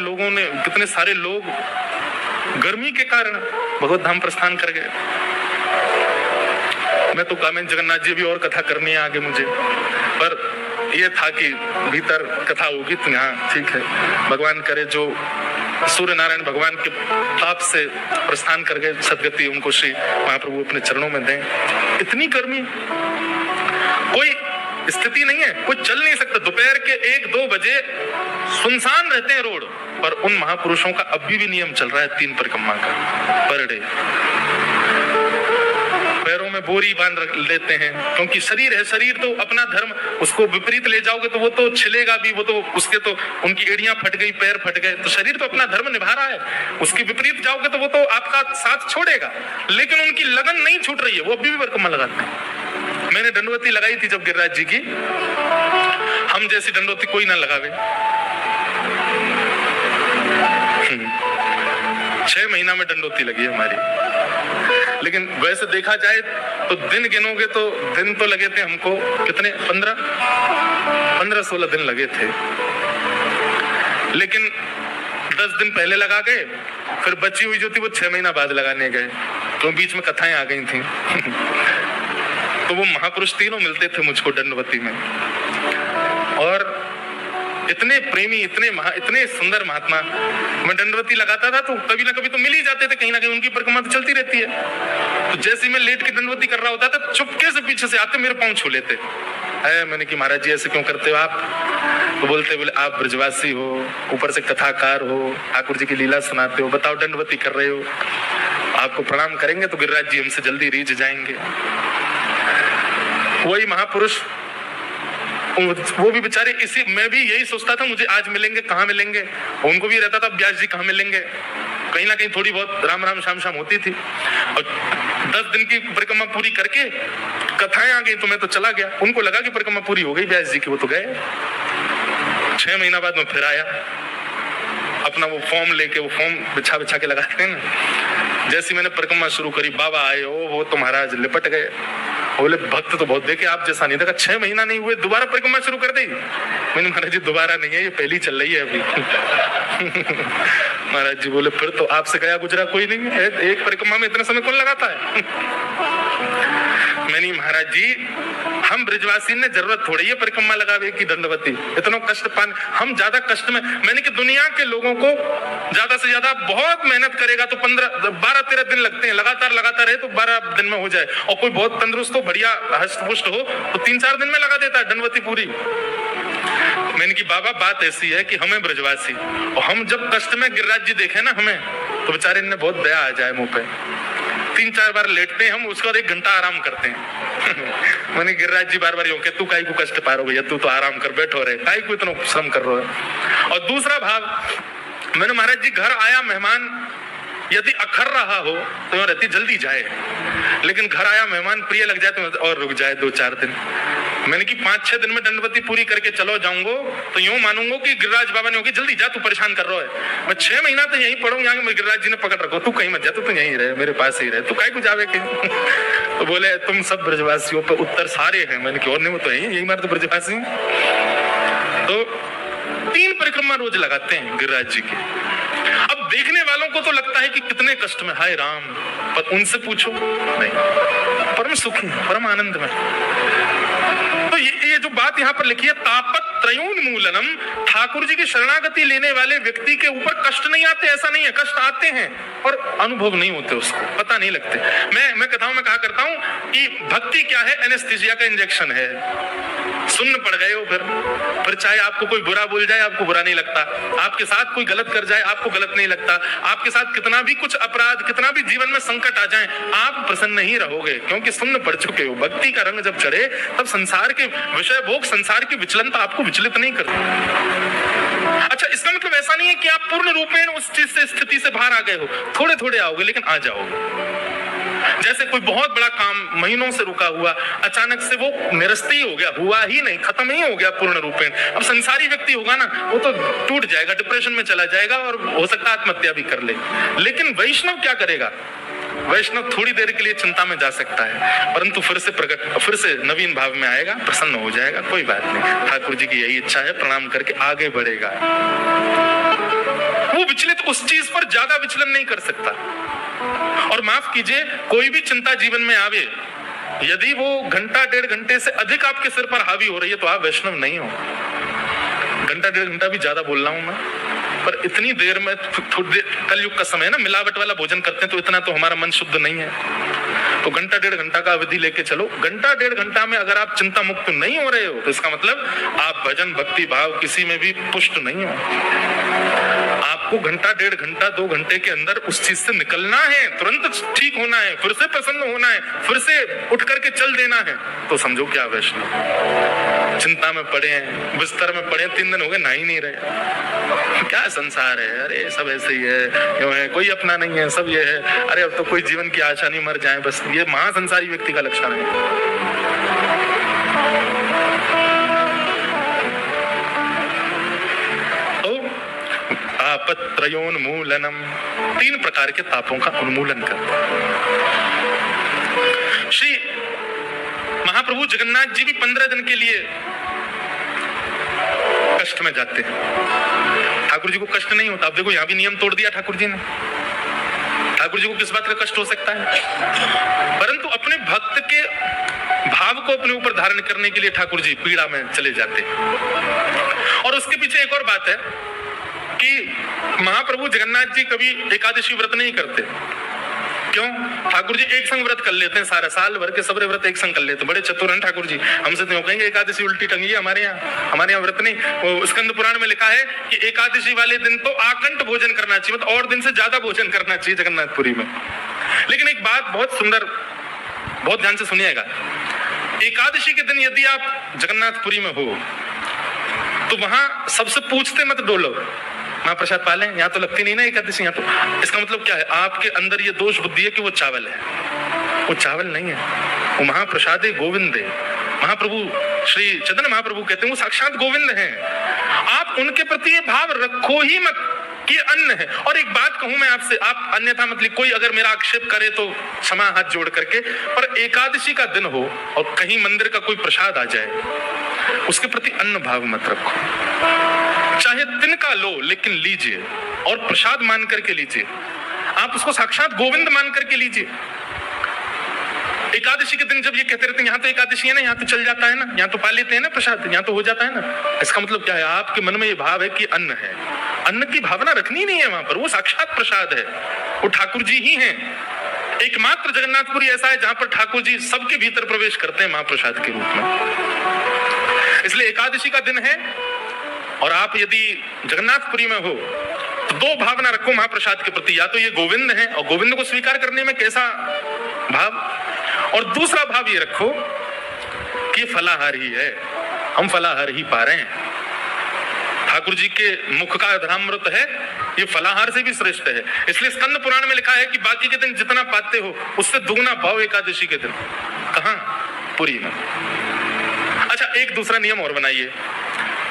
लोग गर्मी के कारण भगवत धाम प्रस्थान कर गए। मैं तो कामें जगन्नाथ जी भी और कथा करनी है आगे मुझे, पर यह था कि भीतर कथा होगी तो यहाँ ठीक है। भगवान करे जो सूर्य नारायण भगवान के ताप से प्रस्थान कर गए, सदगति उनको श्री महाप्रभु अपने चरणों में दें। इतनी गर्मी, कोई स्थिति नहीं है, कोई चल नहीं सकता। दोपहर के 1-2 बजे सुनसान रहते हैं रोड, पर उन महापुरुषों का अभी भी नियम चल रहा है 3 परिक्रमा का पर डे। पैरों में बोरी बांध लेते हैं, क्योंकि शरीर है, शरीर तो अपना धर्म, उसको विपरीत ले जाओगे तो वो तो छिलेगा भी, वो तो उसके तो उनकी एड़ियां फट गई, पैर फट गए, तो शरीर तो अपना धर्म निभा रहा है। उसके विपरीत जाओगे तो वो तो आपका साथ छोड़ेगा, लेकिन उनकी लगन नहीं छूट रही है, वो अभी भी परिक्रमा लगाते हैं। मैंने दंडवती लगाई थी जब गिरिराज जी की, हम जैसी दंडवती कोई ना लगावे। 6 महीना में दंडवती लगी हमारी। लेकिन वैसे देखा जाए तो दिन गिनोगे तो दिन तो लगे थे हमको कितने, 15-16 दिन लगे थे। लेकिन 10 दिन पहले लगा गए, फिर बची हुई जो थी वो 6 महीना बाद लगाने गए, तो बीच में कथाएं आ गई थी। तो वो महापुरुष तीनों मिलते थे मुझको दंडवती में, और इतने प्रेमी, इतने सुंदर महात्मा। मैं दंडवती लगाता था तो कभी ना कभी तो मिल ही जाते थे, कहीं ना कहीं उनकी परिक्रमा तो चलती रहती है। तो जैसे मैं लेट के दंडवती कर रहा होता था, चुपके से पीछे से आते मेरे पांव छू लेते। मैंने कि महाराज जी ऐसे क्यों करते हो आप? तो बोलते आप ब्रजवासी हो, ऊपर से कथाकार हो, ठाकुर जी की लीला सुनाते हो, बताओ दंडवती कर रहे हो, आपको प्रणाम करेंगे तो गिरिराज जी हमसे जल्दी रीझ जाएंगे। वही महापुरुष, वो भी बेचारे, इसी मैं भी यही सोचता था मुझे आज मिलेंगे, कहाँ मिलेंगे। उनको भी रहता था व्यास जी कहाँ मिलेंगे। कहीं ना कहीं थोड़ी बहुत राम राम शाम शाम होती थी, और 10 दिन की परिक्रमा पूरी करके कथाएं आ गई तो मैं तो चला गया। उनको लगा कि परिक्रमा पूरी हो गई व्यास जी की, वो तो गए। 6 महीना बाद मैं फिर आया, अपना वो फॉर्म लेके वो फॉर्म बिछा बिछा के लगाते हैं ना। जैसी मैंने परिक्रमा शुरू करी, बाबा आए, ओ वो तो महाराज लिपट गए। बोले भक्त तो बहुत देखे, आप जैसा नहीं देखा। 6 महीना नहीं हुए दोबारा परिक्रमा शुरू कर दी। मैंने महाराज जी दोबारा नहीं है, ये पहली चल रही है अभी। महाराज जी बोले फिर तो आपसे गया गुजरा कोई नहीं है, एक परिक्रमा में इतना समय कौन लगाता है। मैंने महाराज जी हम ब्रजवासी ने जरूरत थोड़ी है परिक्रमा लगावे की दंडवती, इतना कष्ट पान हम ज्यादा कष्ट में। मैंने कि दुनिया के लोगों को ज्यादा से ज्यादा बहुत मेहनत करेगा तो 12-13 दिन लगते हैं, लगातार रहे तो 12 दिन में हो जाए। और कोई बहुत तंदुरुस्त हो, बढ़िया हष्ट-पुष्ट हो तो 3-4 दिन में लगा देता है दंडवती पूरी। मैंने कि बाबा बात ऐसी है कि हमें ब्रजवासी और हम जब कष्ट में गिरिराज जी देखे ना हमें, तो बेचारे ने बहुत दया आ जाए मुंह पे। 3-4 बार लेटते हैं हम, उसके बाद 1 घंटा आराम करते हैं। मैंने गिरिराज जी बार बार यूं तू काई को कष्ट पा रहे हो भैया, तू तो आराम कर बैठो रे, काई को इतना श्रम कर रहे हो। और दूसरा भाग, मैंने महाराज जी घर आया मेहमान यदि अखर रहा हो तो यूं रहती जल्दी जाए, लेकिन घर आया मेहमान प्रिय लग जाए तो और रुक जाए 2-4 दिन। मैंने कि 5-6 दिन में दंडवती पूरी करके चलो जाऊंगा तो यूं मानूंगा कि गिरिराज बाबा ने होगी जल्दी जा, तू परेशान कर रहा है। मैं 6 महीना तो यहीं पढ़ूंगा, गिरिराज जी ने पकड़ रखो, तू कहीं मत जा, तू यहीं रहे, मेरे पास ही रहे, तू काहे को जावे कहीं। तो बोले तुम सब ब्रजवासियों पे उत्तर सारे हैं। मैंने कि और नहीं, वो तो यही मारे तो ब्रजवासी। तो 3 परिक्रमा रोज लगाते हैं गिरिराज जी की। अब देखने वालों को तो लगता है कि कितने कष्ट में, हाय राम, पर उनसे पूछो नहीं, परम सुखी, परम आनंद में। तो ये जो बात यहाँ पर लिखी है, तापत्रयोन्मूलनम, ठाकुर जी की शरणागति लेने वाले व्यक्ति के ऊपर कष्ट नहीं आते, ऐसा नहीं है, कष्ट आते हैं और अनुभव नहीं होते, उसको पता नहीं लगते। मैं कथाओं में कहा करता हूं कि भक्ति क्या है, एनेस्थीसिया का इंजेक्शन है। सुन्न पड़ गए हो, फिर चाहे आपको कोई बुरा बोल जाए आपको बुरा नहीं लगता, आपके साथ कोई गलत कर जाए आपको गलत नहीं लगता, आपके साथ कितना भी कुछ अपराध, कितना भी जीवन में संकट आ जाए आप प्रसन्न नहीं रहोगे, क्योंकि सुन्न पड़ चुके हो। भक्ति का रंग जब चढ़े तब संसार के विषय भोग, संसार की विचलनता आपको विचलित नहीं करती। अच्छा, इसका मतलब ऐसा नहीं है कि आप पूर्ण रूपेण उस चीज से, स्थिति से बाहर आ गए हो, थोड़े थोड़े आओगे लेकिन आ जाओगे। जैसे कोई बहुत बड़ा काम महीनों से रुका हुआ अचानक से वो निरस्त ही हो गया, हुआ ही नहीं, खत्म ही हो गया पूर्ण रूपेण। अब संसारी व्यक्ति होगा ना, वो तो टूट जाएगा, डिप्रेशन में चला जाएगा और हो सकता है आत्महत्या भी कर ले। लेकिन वैष्णव क्या करेगा? वैष्णव थोड़ी देर के लिए चिंता में जा सकता है, परंतु फिर से नवीन भाव में आएगा, प्रसन्न हो जाएगा, कोई बात नहीं, ठाकुर जी की यही इच्छा है, प्रणाम करके आगे बढ़ेगा। वो विचलित उस चीज पर ज्यादा विचलन नहीं कर सकता। और माफ कीजिए, कोई भी चिंता जीवन में आवे, यदि वो 1-1.5 घंटे से अधिक आपके सिर पर हावी हो रही है तो आप वैष्णव नहीं हो। 1-1.5 घंटा भी ज्यादा बोल रहा हूं मैं, पर इतनी देर में, कलयुग का समय है ना, मिलावट वाला भोजन करते हैं तो इतना तो हमारा मन शुद्ध नहीं है। तो 1-1.5 घंटा का अवधि लेके चलो, 1-1.5 घंटा में अगर आप चिंता मुक्त नहीं हो रहे हो तो इसका मतलब आप भजन भक्ति भाव किसी में भी पुष्ट नहीं हो। आपको 1-1.5 घंटा 2 घंटे के अंदर उस चीज से निकलना है, तुरंत ठीक होना है, फिर से प्रसन्न होना है, फिर से उठ करके चल देना है, तो समझो क्या वैष्णव। चिंता में पड़े हैं, बिस्तर में पड़े, 3 दिन हो गए, नहा ही नहीं रहे, क्या संसार है, अरे सब ऐसे ही है, क्यों है, कोई अपना नहीं है, सब ये है, अरे अब तो कोई जीवन की आशा नहीं, मर जाए बस। ये महासंसारी व्यक्ति का लक्षण है। तापत्रयोन्मूलनम, 3 प्रकार के तापों का उन्मूलन करता है। श्री महाप्रभु जगन्नाथ जी भी 15 दिन के लिए कष्ट में जाते हैं। ठाकुर जी को कष्ट नहीं होता। अब देखो यहां भी नियम तोड़ दिया ठाकुर जी ने। ठाकुर जी को किस बात का कष्ट हो सकता है? परंतु अपने भक्त के भाव को अपने ऊपर धारण करने के लिए ठाकुर जी पीड़ा में चले जाते हैं। और उसके पीछे एक और बात है कि महाप्रभु जगन्नाथ जी कभी एकादशी व्रत नहीं करते। क्यों? ठाकुर जी एक संग व्रत कर लेते हैं, सारा साल भर के सबरे व्रत एक संग कर लेते हैं। बड़े चतुर हैं ठाकुर जी। हमसे तो कहेंगे एकादशी उल्टी टंगी है, हमारे यहाँ व्रत नहीं। वो स्कंद पुराण में लिखा है कि एकादशी वाले दिन तो आकंठ भोजन करना चाहिए, मतलब और दिन से ज्यादा भोजन करना चाहिए जगन्नाथपुरी में। लेकिन एक बात बहुत सुंदर, बहुत ध्यान से सुनिएगा, एकादशी के दिन यदि आप जगन्नाथपुरी में हो तो वहां सबसे पूछते मत डोलो, महाप्रसाद पाले, यहाँ तो लगती नहीं ना एकादशी। यहाँ तो इसका मतलब क्या है? आपके अंदर ये दोष बुद्धि है कि वो चावल है। वो चावल नहीं है, वो महाप्रसादे गोविंद है। महाप्रभु श्री चैतन्य महाप्रभु कहते हैं वो साक्षात गोविंद हैं। आप उनके प्रति ये भाव रखो ही मत कि ये अन्न है। और एक बात कहूं मैं आपसे, आप अन्यथा मत ली, कोई अगर मेरा आक्षेप करे तो क्षमा हाथ जोड़ करके, पर एकादशी का दिन हो और कहीं मंदिर का कोई प्रसाद आ जाए, उसके प्रति अन्न भाव मत रखो। चाहे तिनका लो लेकिन लीजिए, और प्रसाद मान करके लीजिए, आप उसको साक्षात गोविंद मान करके लीजिए। एकादशी के दिन जब ये कहते रहते हैं यहाँ तो एकादशी है ना, यहाँ तो चल जाता है ना, यहाँ तो पा लेते हैं ना प्रसाद, यहाँ तो हो जाता है ना, इसका मतलब क्या है? आपके मन में ये भाव है कि अन्न है, अन्न की भावना रखनी नहीं है वहां पर। वो साक्षात प्रसाद है, वो ठाकुर जी ही हैं। एकमात्र जगन्नाथपुरी ऐसा है जहां पर ठाकुर जी सबके भीतर प्रवेश करते हैं महाप्रसाद के रूप में। इसलिए एकादशी का दिन है और आप यदि जगन्नाथपुरी में हो तो दो भावना रखो महाप्रसाद के प्रति, या तो ये गोविंद है और गोविंद को स्वीकार करने में कैसा भाव, और दूसरा भाव ये रखो कि ये फलाहार ही है, हम फलाहार ही पा रहे हैं। ठाकुर जी के मुख का अधरामृत है, ये फलाहार से भी श्रेष्ठ है। इसलिए स्कंद पुराण में लिखा है कि बाकी के दिन जितना पाते हो उससे दुगना पाओ एकादशी के दिन। कहां? पुरी में। अच्छा, एक दूसरा नियम और बनाइए,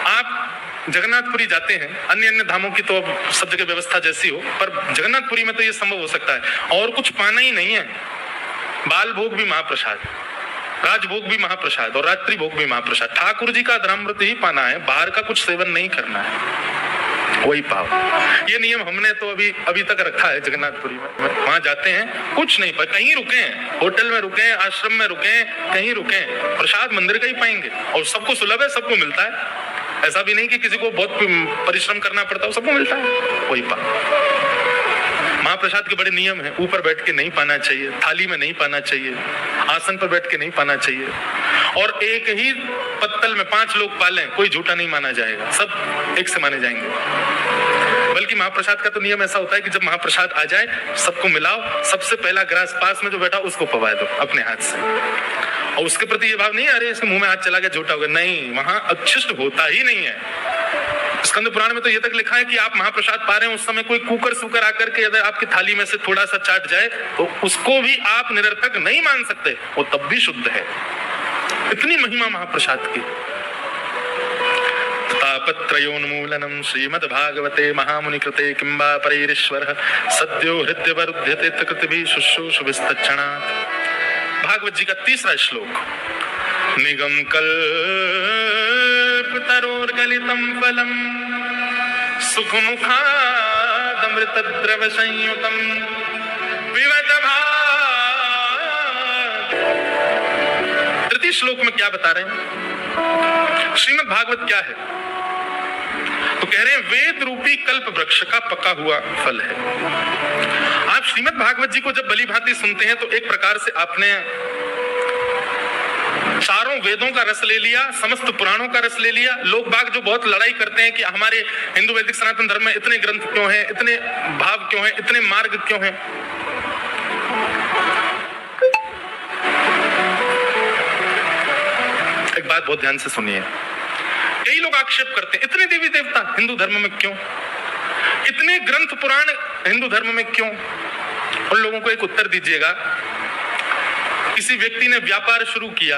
आप जगन्नाथपुरी जाते हैं, अन्य अन्य धामों की तो अब सब जगह व्यवस्था जैसी हो, पर जगन्नाथपुरी में तो ये संभव हो सकता है, और कुछ पाना ही नहीं है। बाल भोग भी महाप्रसाद, राजभोग भी महाप्रसाद और रात्रि भोग भी महाप्रसाद। ठाकुर जी का अधरामृत ही पाना है, बाहर का कुछ सेवन नहीं करना है, वही पाओ। ये नियम हमने तो अभी तक रखा है जगन्नाथपुरी में। वहां जाते हैं, कुछ नहीं पाए, कहीं रुके हैं, होटल में रुके हैं, आश्रम में रुके हैं, कहीं रुके हैं, प्रसाद मंदिर का ही पाएंगे, और सबको सुलभ है, सबको मिलता है। ऐसा भी नहीं कि किसी को बहुत परिश्रम करना पड़ता हो, सबको मिलता है, वही पाओ। महाप्रसाद के बड़े नियम हैं, ऊपर बैठ के नहीं पाना चाहिए, थाली में नहीं पाना चाहिए, आसन पर बैठ के नहीं पाना चाहिए, और एक ही पत्तल में 5 लोग पालें, कोई झूठा नहीं माना जाएगा, सब एक से माने जाएंगे। बल्कि महाप्रसाद का तो नियम ऐसा होता है कि जब महाप्रसाद आ जाए सबको मिलाओ, सबसे पहला ग्रास पास में जो बैठा उसको पवा दो अपने हाथ से, और उसके प्रति ये भाव नहीं अरे इसके मुंह में हाथ चला गया झूठा हो गया, नहीं, वहां अच्छिष्ट होता ही नहीं है। स्कंद पुराण में तो ये तक लिखा है कि आप महाप्रसाद पा रहे हैं, उस समय कोई कुकर सुकर आकर के अगर आपकी थाली में से थोड़ा सा चाट जाए तो उसको भी आप निरर्थक नहीं मान सकते, वो तब भी शुद्ध है। इतनी महिमा महाप्रसाद की। तापत्रयोन्मूलनम श्रीमद्भागवते महामुनि कृते किंबा परैरीश्वरः सद्यो हृदयवरुध्यते तकृतिभिः शुश्रूषुभिस्तच्छणात्। भागवत जी का 3रा श्लोक। निगम कल्पतरोर्गलितं फलं सुखमुखादमृतद्रव संयुतं पिबत भाग। 3 श्लोक में क्या बता रहे हैं? श्रीमद् भागवत क्या है? तो कह रहे हैं वेद रूपी कल्प वृक्ष का पका हुआ फल है। आप श्रीमद् भागवत जी को जब भली भांति सुनते हैं तो एक प्रकार से आपने चारों वेदों का रस ले लिया, समस्त पुराणों का रस ले लिया। लोग बाग जो बहुत लड़ाई करते हैं कि हमारे हिंदू वैदिक सनातन धर्म में इतने ग्रंथ क्यों हैं, इतने भाव क्यों हैं, इतने मार्ग क्यों हैं, एक बात बहुत ध्यान से सुनिए। कई लोग आक्षेप करते हैं इतने देवी देवता हिंदू धर्म में क्यों, इतने ग्रंथ पुराण हिंदू धर्म में क्यों? उन लोगों को एक उत्तर दीजिएगा। किसी व्यक्ति ने व्यापार शुरू किया,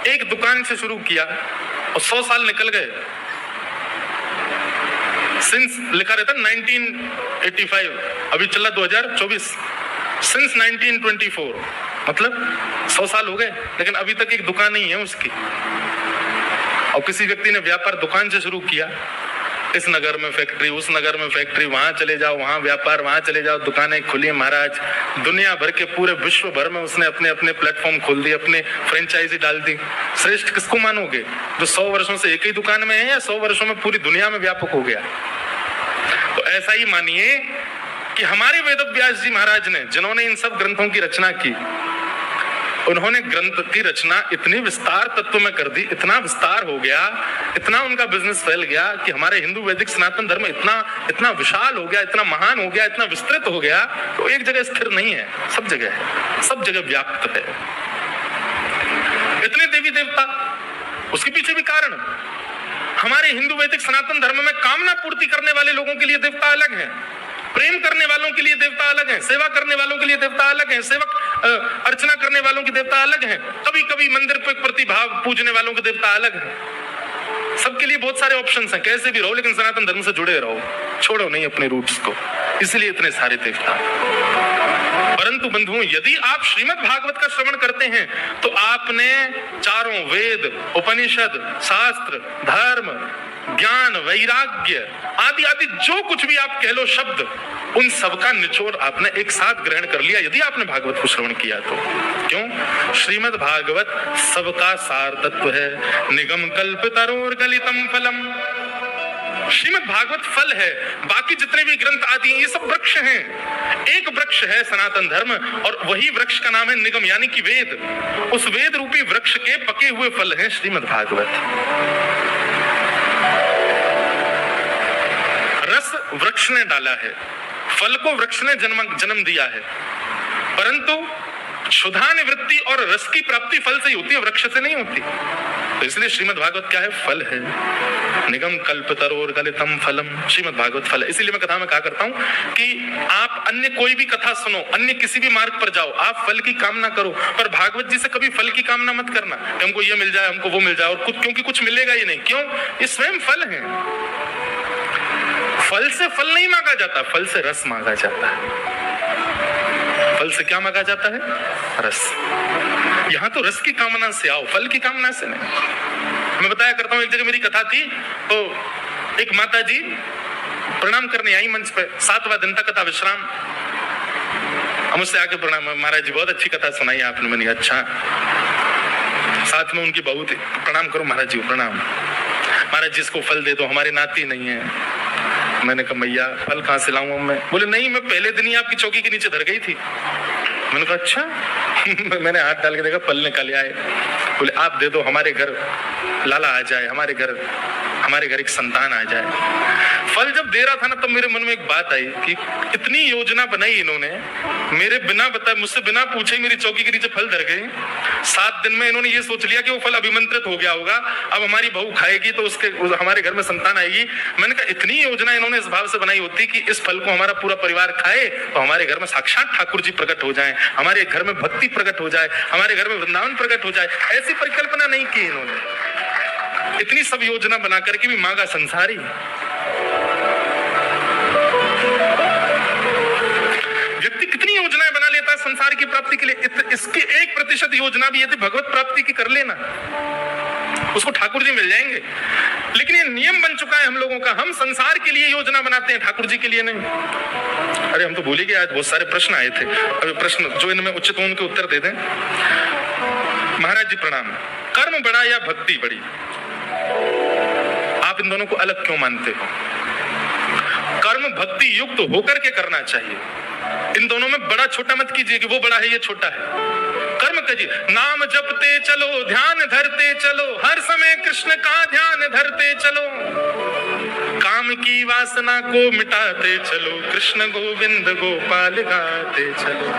एक दुकान से शुरू किया और 100 साल निकल गए। सिंस लिखा रहता 1985, अभी चला 2024, सिंस 1924, मतलब 100 साल हो गए, लेकिन अभी तक एक दुकान नहीं है उसकी। और किसी व्यक्ति ने व्यापार दुकान से शुरू किया, इस नगर में फैक्ट्री, उस नगर में फैक्ट्री, वहां चले जाओ, वहां व्यापार, वहां चले जाओ, दुकानें खुली महाराज। दुनिया भर के पूरे विश्व भर में उसने अपने अपने प्लेटफॉर्म खोल दिए, अपने फ्रेंचाइजी डाल दी। श्रेष्ठ किसको मानोगे, जो 100 वर्षों से एक ही दुकान में है या 100 वर्षों में पूरी दुनिया में व्यापक हो गया? तो ऐसा ही मानिए कि हमारे वेदव्यास जी महाराज ने, जिन्होंने इन सब ग्रंथों की रचना की, उन्होंने ग्रंथ की रचना इतनी विस्तार तत्व में कर दी, इतना विस्तार हो गया, इतना उनका बिजनेस फैल गया कि हमारे हिंदू वैदिक सनातन धर्म इतना विशाल हो गया, इतना महान हो गया, इतना विस्तृत हो गया, तो एक जगह स्थिर नहीं है, सब जगह है, सब जगह व्याप्त है। इतने देवी देवता, उसके पीछे भी कारण। हमारे हिंदू वैदिक सनातन धर्म में कामना पूर्ति करने वाले लोगों के लिए देवता अलग हैं, प्रेम करने वालों के लिए देवता अलग हैं, सेवा करने वालों के लिए देवता अलग हैं, सेवक अर्चना करने वालों के देवता अलग हैं, कभी कभी मंदिर पे प्रतिभाव पूजने वालों के देवता अलग हैं। सबके लिए बहुत सारे ऑप्शंस हैं, कैसे भी रहो लेकिन सनातन धर्म से जुड़े रहो। छोड़ो नहीं अपने रूट्स को, इसलिए इतने सारे देवता। परंतु बंधुओं, यदि आप श्रीमद् भागवत का श्रवण करते हैं तो आपने चारों वेद, उपनिषद, शास्त्र, धर्म, ज्ञान, वैराग्य आदि आदि जो कुछ भी आप कह लो शब्द, उन सबका निचोड़ आपने एक साथ ग्रहण कर लिया यदि आपने भागवत को श्रवण किया तो। क्यों? श्रीमद् भागवत सबका सार तत्व है। निगम कल्पतरोर गलितम फलम। श्रीमद् भागवत फल है, बाकी जितने भी ग्रंथ आदि हैं ये सब वृक्ष हैं। एक वृक्ष है सनातन धर्म, और वही वृक्ष का नाम है निगम, यानी कि वेद। उस वेद रूपी वृक्ष के पके हुए फल हैं श्रीमद् भागवत। रस वृक्ष ने डाला है, फल को वृक्ष ने जन्म दिया है, परंतु क्षुधा निवृत्ति और रस की प्राप्ति फल से ही होती है, वृक्ष से नहीं होती। तो इसलिए श्रीमद् भागवत क्या है? फल है। निगम कल्पतरोर गलितम फलम। श्रीमद् भागवत फल है। इसीलिए मैं कथा में कहा करता हूं कि आप अन्य कोई भी कथा सुनो, अन्य किसी भी मार्ग पर जाओ, आप फल की कामना करो, पर भागवत जी से कभी फल की कामना मत करना, हमको ये मिल जाए, हमको वो मिल जाए, और क्योंकि कुछ मिलेगा ही नहीं। क्यों? ये स्वयं फल है। फल से फल नहीं मांगा जाता, फल से रस मांगा जाता है। फल से क्या मांगा जाता है? रस। यहां तो रस की कामना से आओ, फल की कामना से नहीं। मैं बताया करता हूं, एक जगह मेरी कथा थी तो एक माता जी प्रणाम करने आई मंच पे, 7वां दिन तक कथा विश्राम। मुझसे आके प्रणाम, महाराज जी बहुत अच्छी कथा सुनाई आपने। मैंने अच्छा, साथ में उनकी बहू थी, प्रणाम करो महाराज जी, प्रणाम। महाराज जी इसको फल दे दो, हमारे नाती नहीं है। मैंने कहा मैया फल कहाँ से लाऊं मैं? बोले नहीं, मैं पहले दिन ही आपकी चौकी के नीचे धर गई थी। मैंने कहा अच्छा। मैंने हाथ डाल के देखा, फल निकाल आए। बोले आप दे दो, हमारे घर लाला आ जाए, हमारे घर एक संतान आ जाए। फल जब दे रहा था ना, तब मेरे मन में एक बात आई कि इतनी योजना बनाई इन्होंने, मेरे बिना बताए, मुझसे बिना पूछे मेरी चौकी के नीचे फल धर गए। 7 दिन में इन्होंने ये सोच लिया कि वो फल अभिमंत्रित हो गया होगा, अब हमारी बहू खाएगी तो हमारे घर में संतान आएगी। मैंने कहा इतनी योजना इन्होंने इस भाव से बनाई होती कि इस फल को हमारा पूरा परिवार खाए तो हमारे घर में साक्षात ठाकुर जी प्रकट हो जाए, हमारे घर में भक्ति प्रकट हो जाए, हमारे घर में वृंदावन प्रकट हो जाए। ऐसी परिकल्पना नहीं की इन्होंने। इतनी सब योजना बना करके भी मांगा संसारी। व्यक्ति कितनी योजनाएं बना लेता है संसार की प्राप्ति के लिए। इसकी 1% योजना भी यदि भगवत प्राप्ति की कर लेना, उसको ठाकुर जी मिल जाएंगे। लेकिन ये नियम बन चुका है हम लोगों का, हम संसार के लिए योजना बनाते हैं, ठाकुर जी के लिए नहीं। अरे हम तो भूल ही गए, आज बहुत सारे प्रश्न आए थे। अभी प्रश्न जो इनमें उचित हो उनके उत्तर दे दें। महाराज जी प्रणाम। कर्म बड़ा या भक्ति बड़ी? आप इन दोनों को अलग क्यों मानते हो? कर्म भक्ति युक्त होकर के करना चाहिए। इन दोनों में बड़ा छोटा मत कीजिए कि वो बड़ा है ये छोटा है। कर्म कीजिए, नाम जपते चलो, ध्यान धरते चलो, हर समय कृष्ण का ध्यान धरते चलो, काम की वासना को मिटाते चलो, कृष्ण गोविंद गोपाल गाते चलो।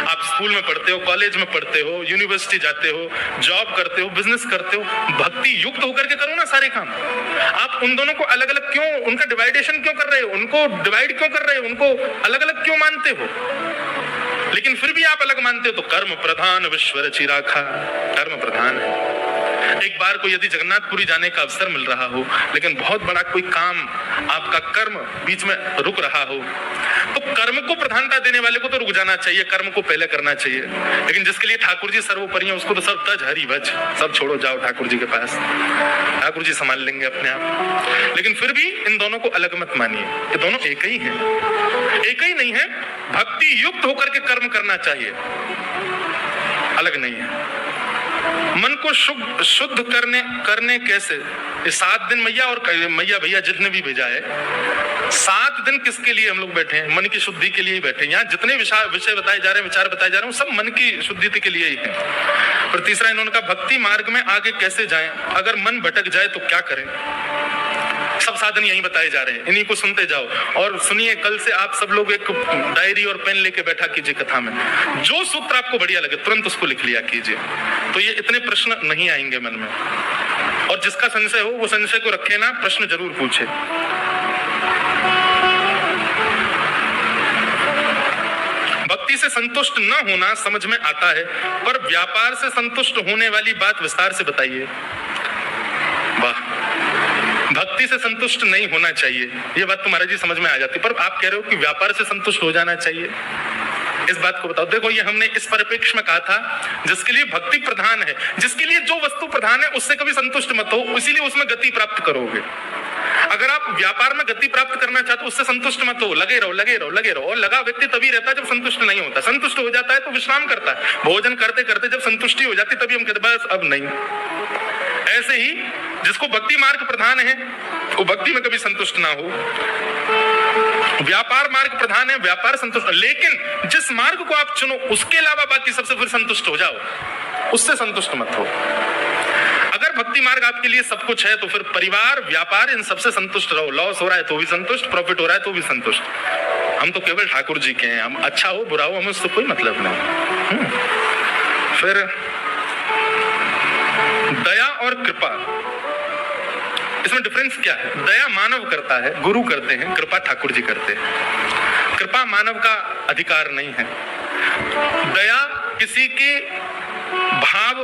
आप स्कूल में पढ़ते हो, कॉलेज में पढ़ते हो, यूनिवर्सिटी जाते हो, जॉब करते हो, बिजनेस करते हो, भक्ति युक्त होकर के करो ना सारे काम। आप उन दोनों को अलग अलग क्यों, उनका डिवाइडेशन क्यों कर रहे हो, उनको डिवाइड क्यों कर रहे हो, उनको अलग अलग क्यों मानते हो? लेकिन फिर भी आप अलग मानते हो तो कर्म प्रधान विश्व रचि राखा, कर्म प्रधान है। एक बार को यदि जगन्नाथपुरी जाने का अवसर मिल रहा हो, लेकिन बहुत बड़ा कोई काम, आपका कर्म बीच में रुक रहा हो, तो कर्म को प्रधानता देने वाले को तो रुक जाना चाहिए, कर्म को पहले करना चाहिए। लेकिन जिसके लिए ठाकुर जी सर्वोपरि हैं, उसको तो सब तज हरि भज, सब छोड़ो जाओ ठाकुर जी के पास, ठाकुर जी संभाल लेंगे अपने आप। लेकिन फिर भी इन दोनों को अलग मत मानिए, ये दोनों एक ही है, एक ही नहीं है। भक्ति युक्त होकर के कर्म करना चाहिए, अलग नहीं है। मन को शुद्ध करने कैसे? 7 दिन मैया और मैया भैया जितने भी भेजा है, 7 दिन किसके लिए हम लोग बैठे हैं? मन की शुद्धि के लिए ही बैठे हैं। यहाँ जितने विषय बताए जा रहे हैं, विचार बताए जा रहे हैं, सब मन की शुद्धि के लिए ही है। और तीसरा इन्होंने कहा भक्ति मार्ग में आगे कैसे जाएं? अगर मन भटक जाए तो क्या करें? सब साधन यही बताए जा रहे हैं, इन्हीं को सुनते जाओ। और सुनिए, कल से आप सब लोग एक डायरी और पेन लेके बैठा कीजिए कथा में, जो सूत्र आपको बढ़िया लगे तुरंत उसको लिख लिया कीजिए, तो ये इतने प्रश्न नहीं आएंगे मन में। और जिसका संशय हो वो संशय को रखे ना, प्रश्न जरूर पूछे। भक्ति से संतुष्ट न होना समझ में आता है, पर व्यापार से संतुष्ट होने वाली बात विस्तार से बताइए। वाह, भक्ति भक्ति से संतुष्ट नहीं होना चाहिए, ये बात तो महाराज जी समझ में आ जाती, पर आप कह रहे हो कि व्यापार से संतुष्ट हो जाना चाहिए, इस बात को बताओ। देखो, ये हमने इस परिप्रेक्ष्य में कहा था जिसके लिए भक्ति प्रधान है, जिसके लिए जो वस्तु प्रधान है उससे कभी संतुष्ट मत हो, इसीलिए उसमें गति प्राप्त करोगे। अगर आप व्यापार में गति प्राप्त करना चाहते हो, उससे संतुष्ट मत हो, लगे रहो लगे रहो लगे रहो। और लगा व्यक्ति तभी रहता है जब संतुष्ट नहीं होता। संतुष्ट हो जाता है तो विश्राम करता है। भोजन करते करते जब संतुष्टि हो जाती तभी हम कहते बस अब नहीं। ऐसे ही जिसको भक्ति मार्ग प्रधान है वो भक्ति में कभी संतुष्ट ना हो। व्यापार मार्ग प्रधान है, व्यापार संतुष्ट, लेकिन जिस मार्ग को आप चुनो उसके अलावा बाकी सबसे फिर संतुष्ट हो जाओ, उससे संतुष्ट मत हो। अगर भक्ति मार्ग आपके लिए सब कुछ है तो फिर परिवार, व्यापार, इन सबसे संतुष्ट रहो। लॉस हो रहा है तो भी संतुष्ट, प्रॉफिट हो रहा है तो भी संतुष्ट। हम तो केवल ठाकुर जी के हैं, हम अच्छा हो बुरा हो हमें उससे कोई मतलब नहीं। फिर दया और कृपा, इसमें डिफरेंस क्या है? दया मानव करता है, गुरु करते हैं, कृपा ठाकुर जी करते हैं। कृपा मानव का अधिकार नहीं है। दया किसी के भाव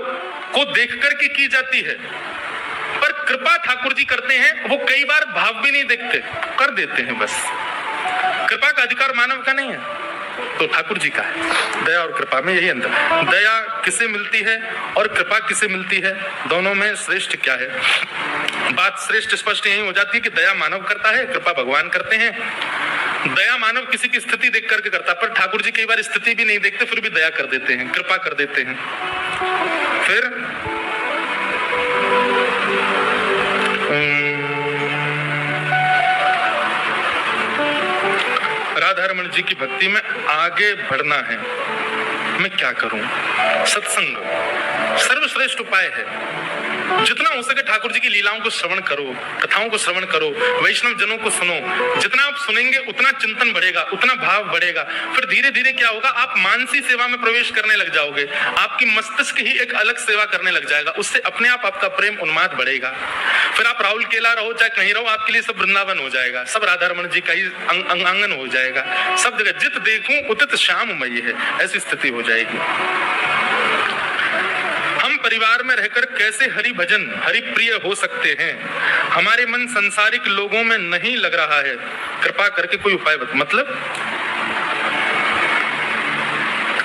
को देख करके की जाती है, पर कृपा ठाकुर जी करते हैं, वो कई बार भाव भी नहीं देखते, कर देते हैं बस। कृपा का अधिकार मानव का नहीं है, तो ठाकुर जी का है। दया और कृपा में यही अंतर। दया किसे मिलती है और कृपा किसे मिलती है, दोनों में श्रेष्ठ क्या है? बात श्रेष्ठ स्पष्ट यही हो जाती है कि दया मानव करता है, कृपा भगवान करते हैं। दया मानव किसी की स्थिति देख करके करता है, पर ठाकुर जी कई बार स्थिति भी नहीं देखते फिर भी दया कर देते हैं, कृपा कर देते हैं। फिर राधा रमण जी की भक्ति में आगे बढ़ना है, मैं क्या करूं? सत्संग सर्वश्रेष्ठ उपाय है। जितना हो सके ठाकुर जी की लीलाओं को श्रवण करो, कथाओं को श्रवण करो, वैष्णव जनों को सुनो। जितना आप सुनेंगे उतना चिंतन बढ़ेगा, उतना भाव बढ़ेगा। फिर धीरे धीरे क्या होगा, आप मानसी सेवा में प्रवेश करने लग जाओगे। आपकी मस्तिष्क ही एक अलग सेवा करने लग जाएगा, उससे अपने आप आपका प्रेम उन्माद बढ़ेगा। फिर आप राहुल केला रहो चाहे कहीं रहो, आपके लिए सब वृंदावन हो जाएगा, सब राधा रमण जी का ही आंगन हो जाएगा। सब जगह जित देखूं उतित श्याममयी है, ऐसी स्थिति हो जाएगी। हम परिवार में रहकर कैसे हरि भजन हरि प्रिय हो सकते हैं? हमारे मन संसारिक लोगों में नहीं लग रहा है, कृपा करके कोई उपाय बता। मतलब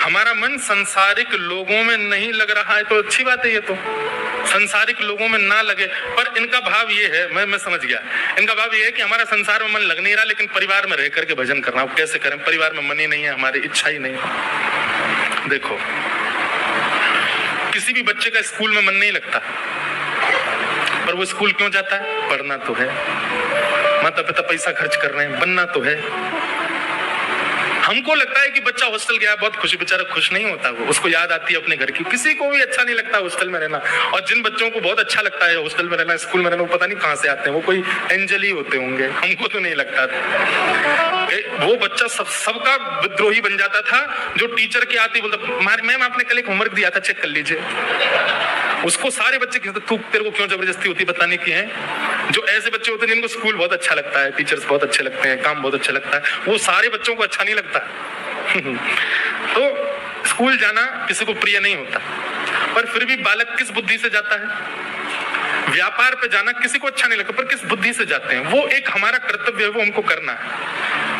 हमारा मन संसारिक लोगों में नहीं लग रहा है तो अच्छी बात है, ये तो संसारिक लोगों में ना लगे। पर इनका भाव ये है, मैं समझ गया, इनका भाव ये है कि हमारा संसार में मन लग नहीं रहा, लेकिन परिवार में रह करके भजन करना। अब कैसे करें? परिवार में मन ही नहीं है, हमारी इच्छा ही नहीं। देखो, किसी भी बच्चे का स्कूल में मन नहीं लगता, पर वो स्कूल क्यों जाता है? पढ़ना तो है, माता पिता पैसा खर्च कर रहे हैं, बनना तो है। हमको लगता है कि बच्चा हॉस्टल गया बहुत खुशी, बेचारा खुश नहीं होता, वो उसको याद आती है अपने घर की। किसी को भी अच्छा नहीं लगता हॉस्टल में रहना, और जिन बच्चों को बहुत अच्छा लगता है हॉस्टल में रहना, स्कूल में रहना, वो पता नहीं कहां से आते हैं, वो कोई एंजल ही होते होंगे, हमको तो नहीं लगता था। वो बच्चा सबका विद्रोही बन जाता था जो टीचर के आते बोलता, मैम आपने कल एक होमवर्क दिया था, चेक कर लीजिए। उसको सारे बच्चे कहते, तू तेरे को क्यों जबरदस्ती होती बताने की है? जो ऐसे बच्चे होते हैं जिनको स्कूल बहुत अच्छा लगता है, टीचर्स बहुत अच्छे लगते हैं, काम बहुत अच्छा लगता है, वो सारे बच्चों को अच्छा नहीं लगता। तो स्कूल जाना किसी को प्रिय नहीं होता, पर फिर भी बालक किस बुद्धि से जाता है? व्यापार पे जाना किसी को अच्छा नहीं लगता, पर किस बुद्धि से जाते हैं? वो एक हमारा कर्तव्य है, वो हमको करना है।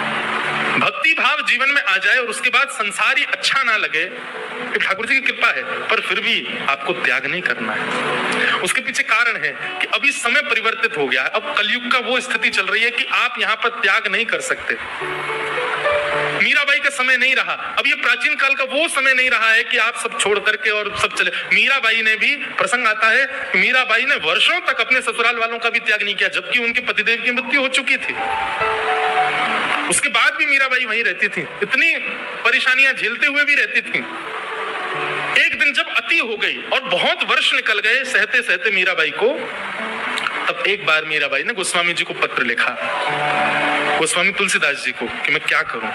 भक्ति भाव जीवन में आ जाए और उसके बाद संसार ही अच्छा ना लगे, तो ठाकुर जी की कृपा है, पर फिर भी आपको त्याग नहीं करना है। उसके पीछे कारण है कि अभी समय परिवर्तित हो गया है। अब कलयुग का वो स्थिति चल रही है कि आप यहाँ पर त्याग नहीं कर सकते। मीराबाई का समय नहीं रहा, अब ये प्राचीन काल का वो समय नहीं रहा है कि आप सब छोड़ करके और सब चले। मीराबाई ने भी, प्रसंग आता है, मीराबाई ने वर्षों तक अपने ससुराल वालों का भी त्याग नहीं किया, जबकि उनके पतिदेव की मृत्यु हो चुकी थी। उसके बाद भी मीराबाई वहीं रहती थी, इतनी परेशानियां झेलते हुए भी रहती थी। एक दिन जब अति हो गई और बहुत वर्ष निकल गए सहते सहते मीराबाई को, तब एक बार मीराबाई ने गोस्वामी जी को पत्र लिखा, गोस्वामी तुलसीदास जी को, कि मैं क्या करूं,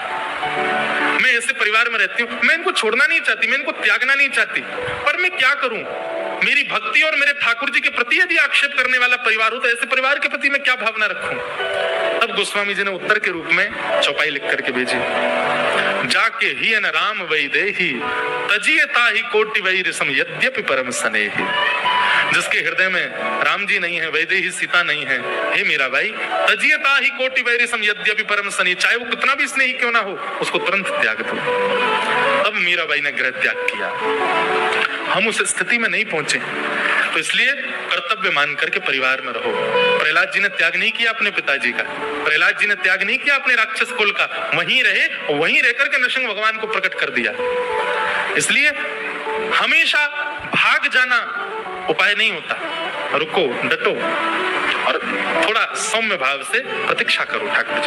मैं ऐसे परिवार में रहती हूँ, मैं इनको छोड़ना नहीं चाहती, मैं इनको त्यागना नहीं चाहती, पर मैं क्या करूं? मेरी भक्ति और मेरे ठाकुर जी के प्रति यदि आक्षेप करने वाला परिवार हो तो ऐसे परिवार के प्रति मैं क्या भावना रखूं? तब गोस्वामी जी ने उत्तर के रूप में चौपाई लिख करके भेजी, जाके ही न राम वै देहि तजिए ताहि कोटि वै रिसम यद्यपि परम स्नेहि। जिसके हृदय में राम जी नहीं है, वैदेही सीता नहीं है, हे मीरा भाई, तजियता ही कोटि वैरिसम यद्यपि परम सनी, चाहे वो कितना भी स्नेही क्यों ना हो, उसको तुरंत त्याग दो। तब मीराबाई ने गृह त्याग किया। हम उस स्थिति में नहीं पहुंचे, तो इसलिए कर्तव्य मान करके परिवार में रहो। प्रहलाद जी ने त्याग नहीं किया अपने पिताजी का, प्रहलाद जी ने त्याग नहीं किया अपने राक्षस कुल का, वहीं रहे, वहीं रहकर के नरसिंह भगवान को प्रकट कर दिया। इसलिए हमेशा भाग जाना उपाय नहीं होता, रुको, डटो और थोड़ा सौम्य भाव से प्रतीक्षा करो ठाकुर जी।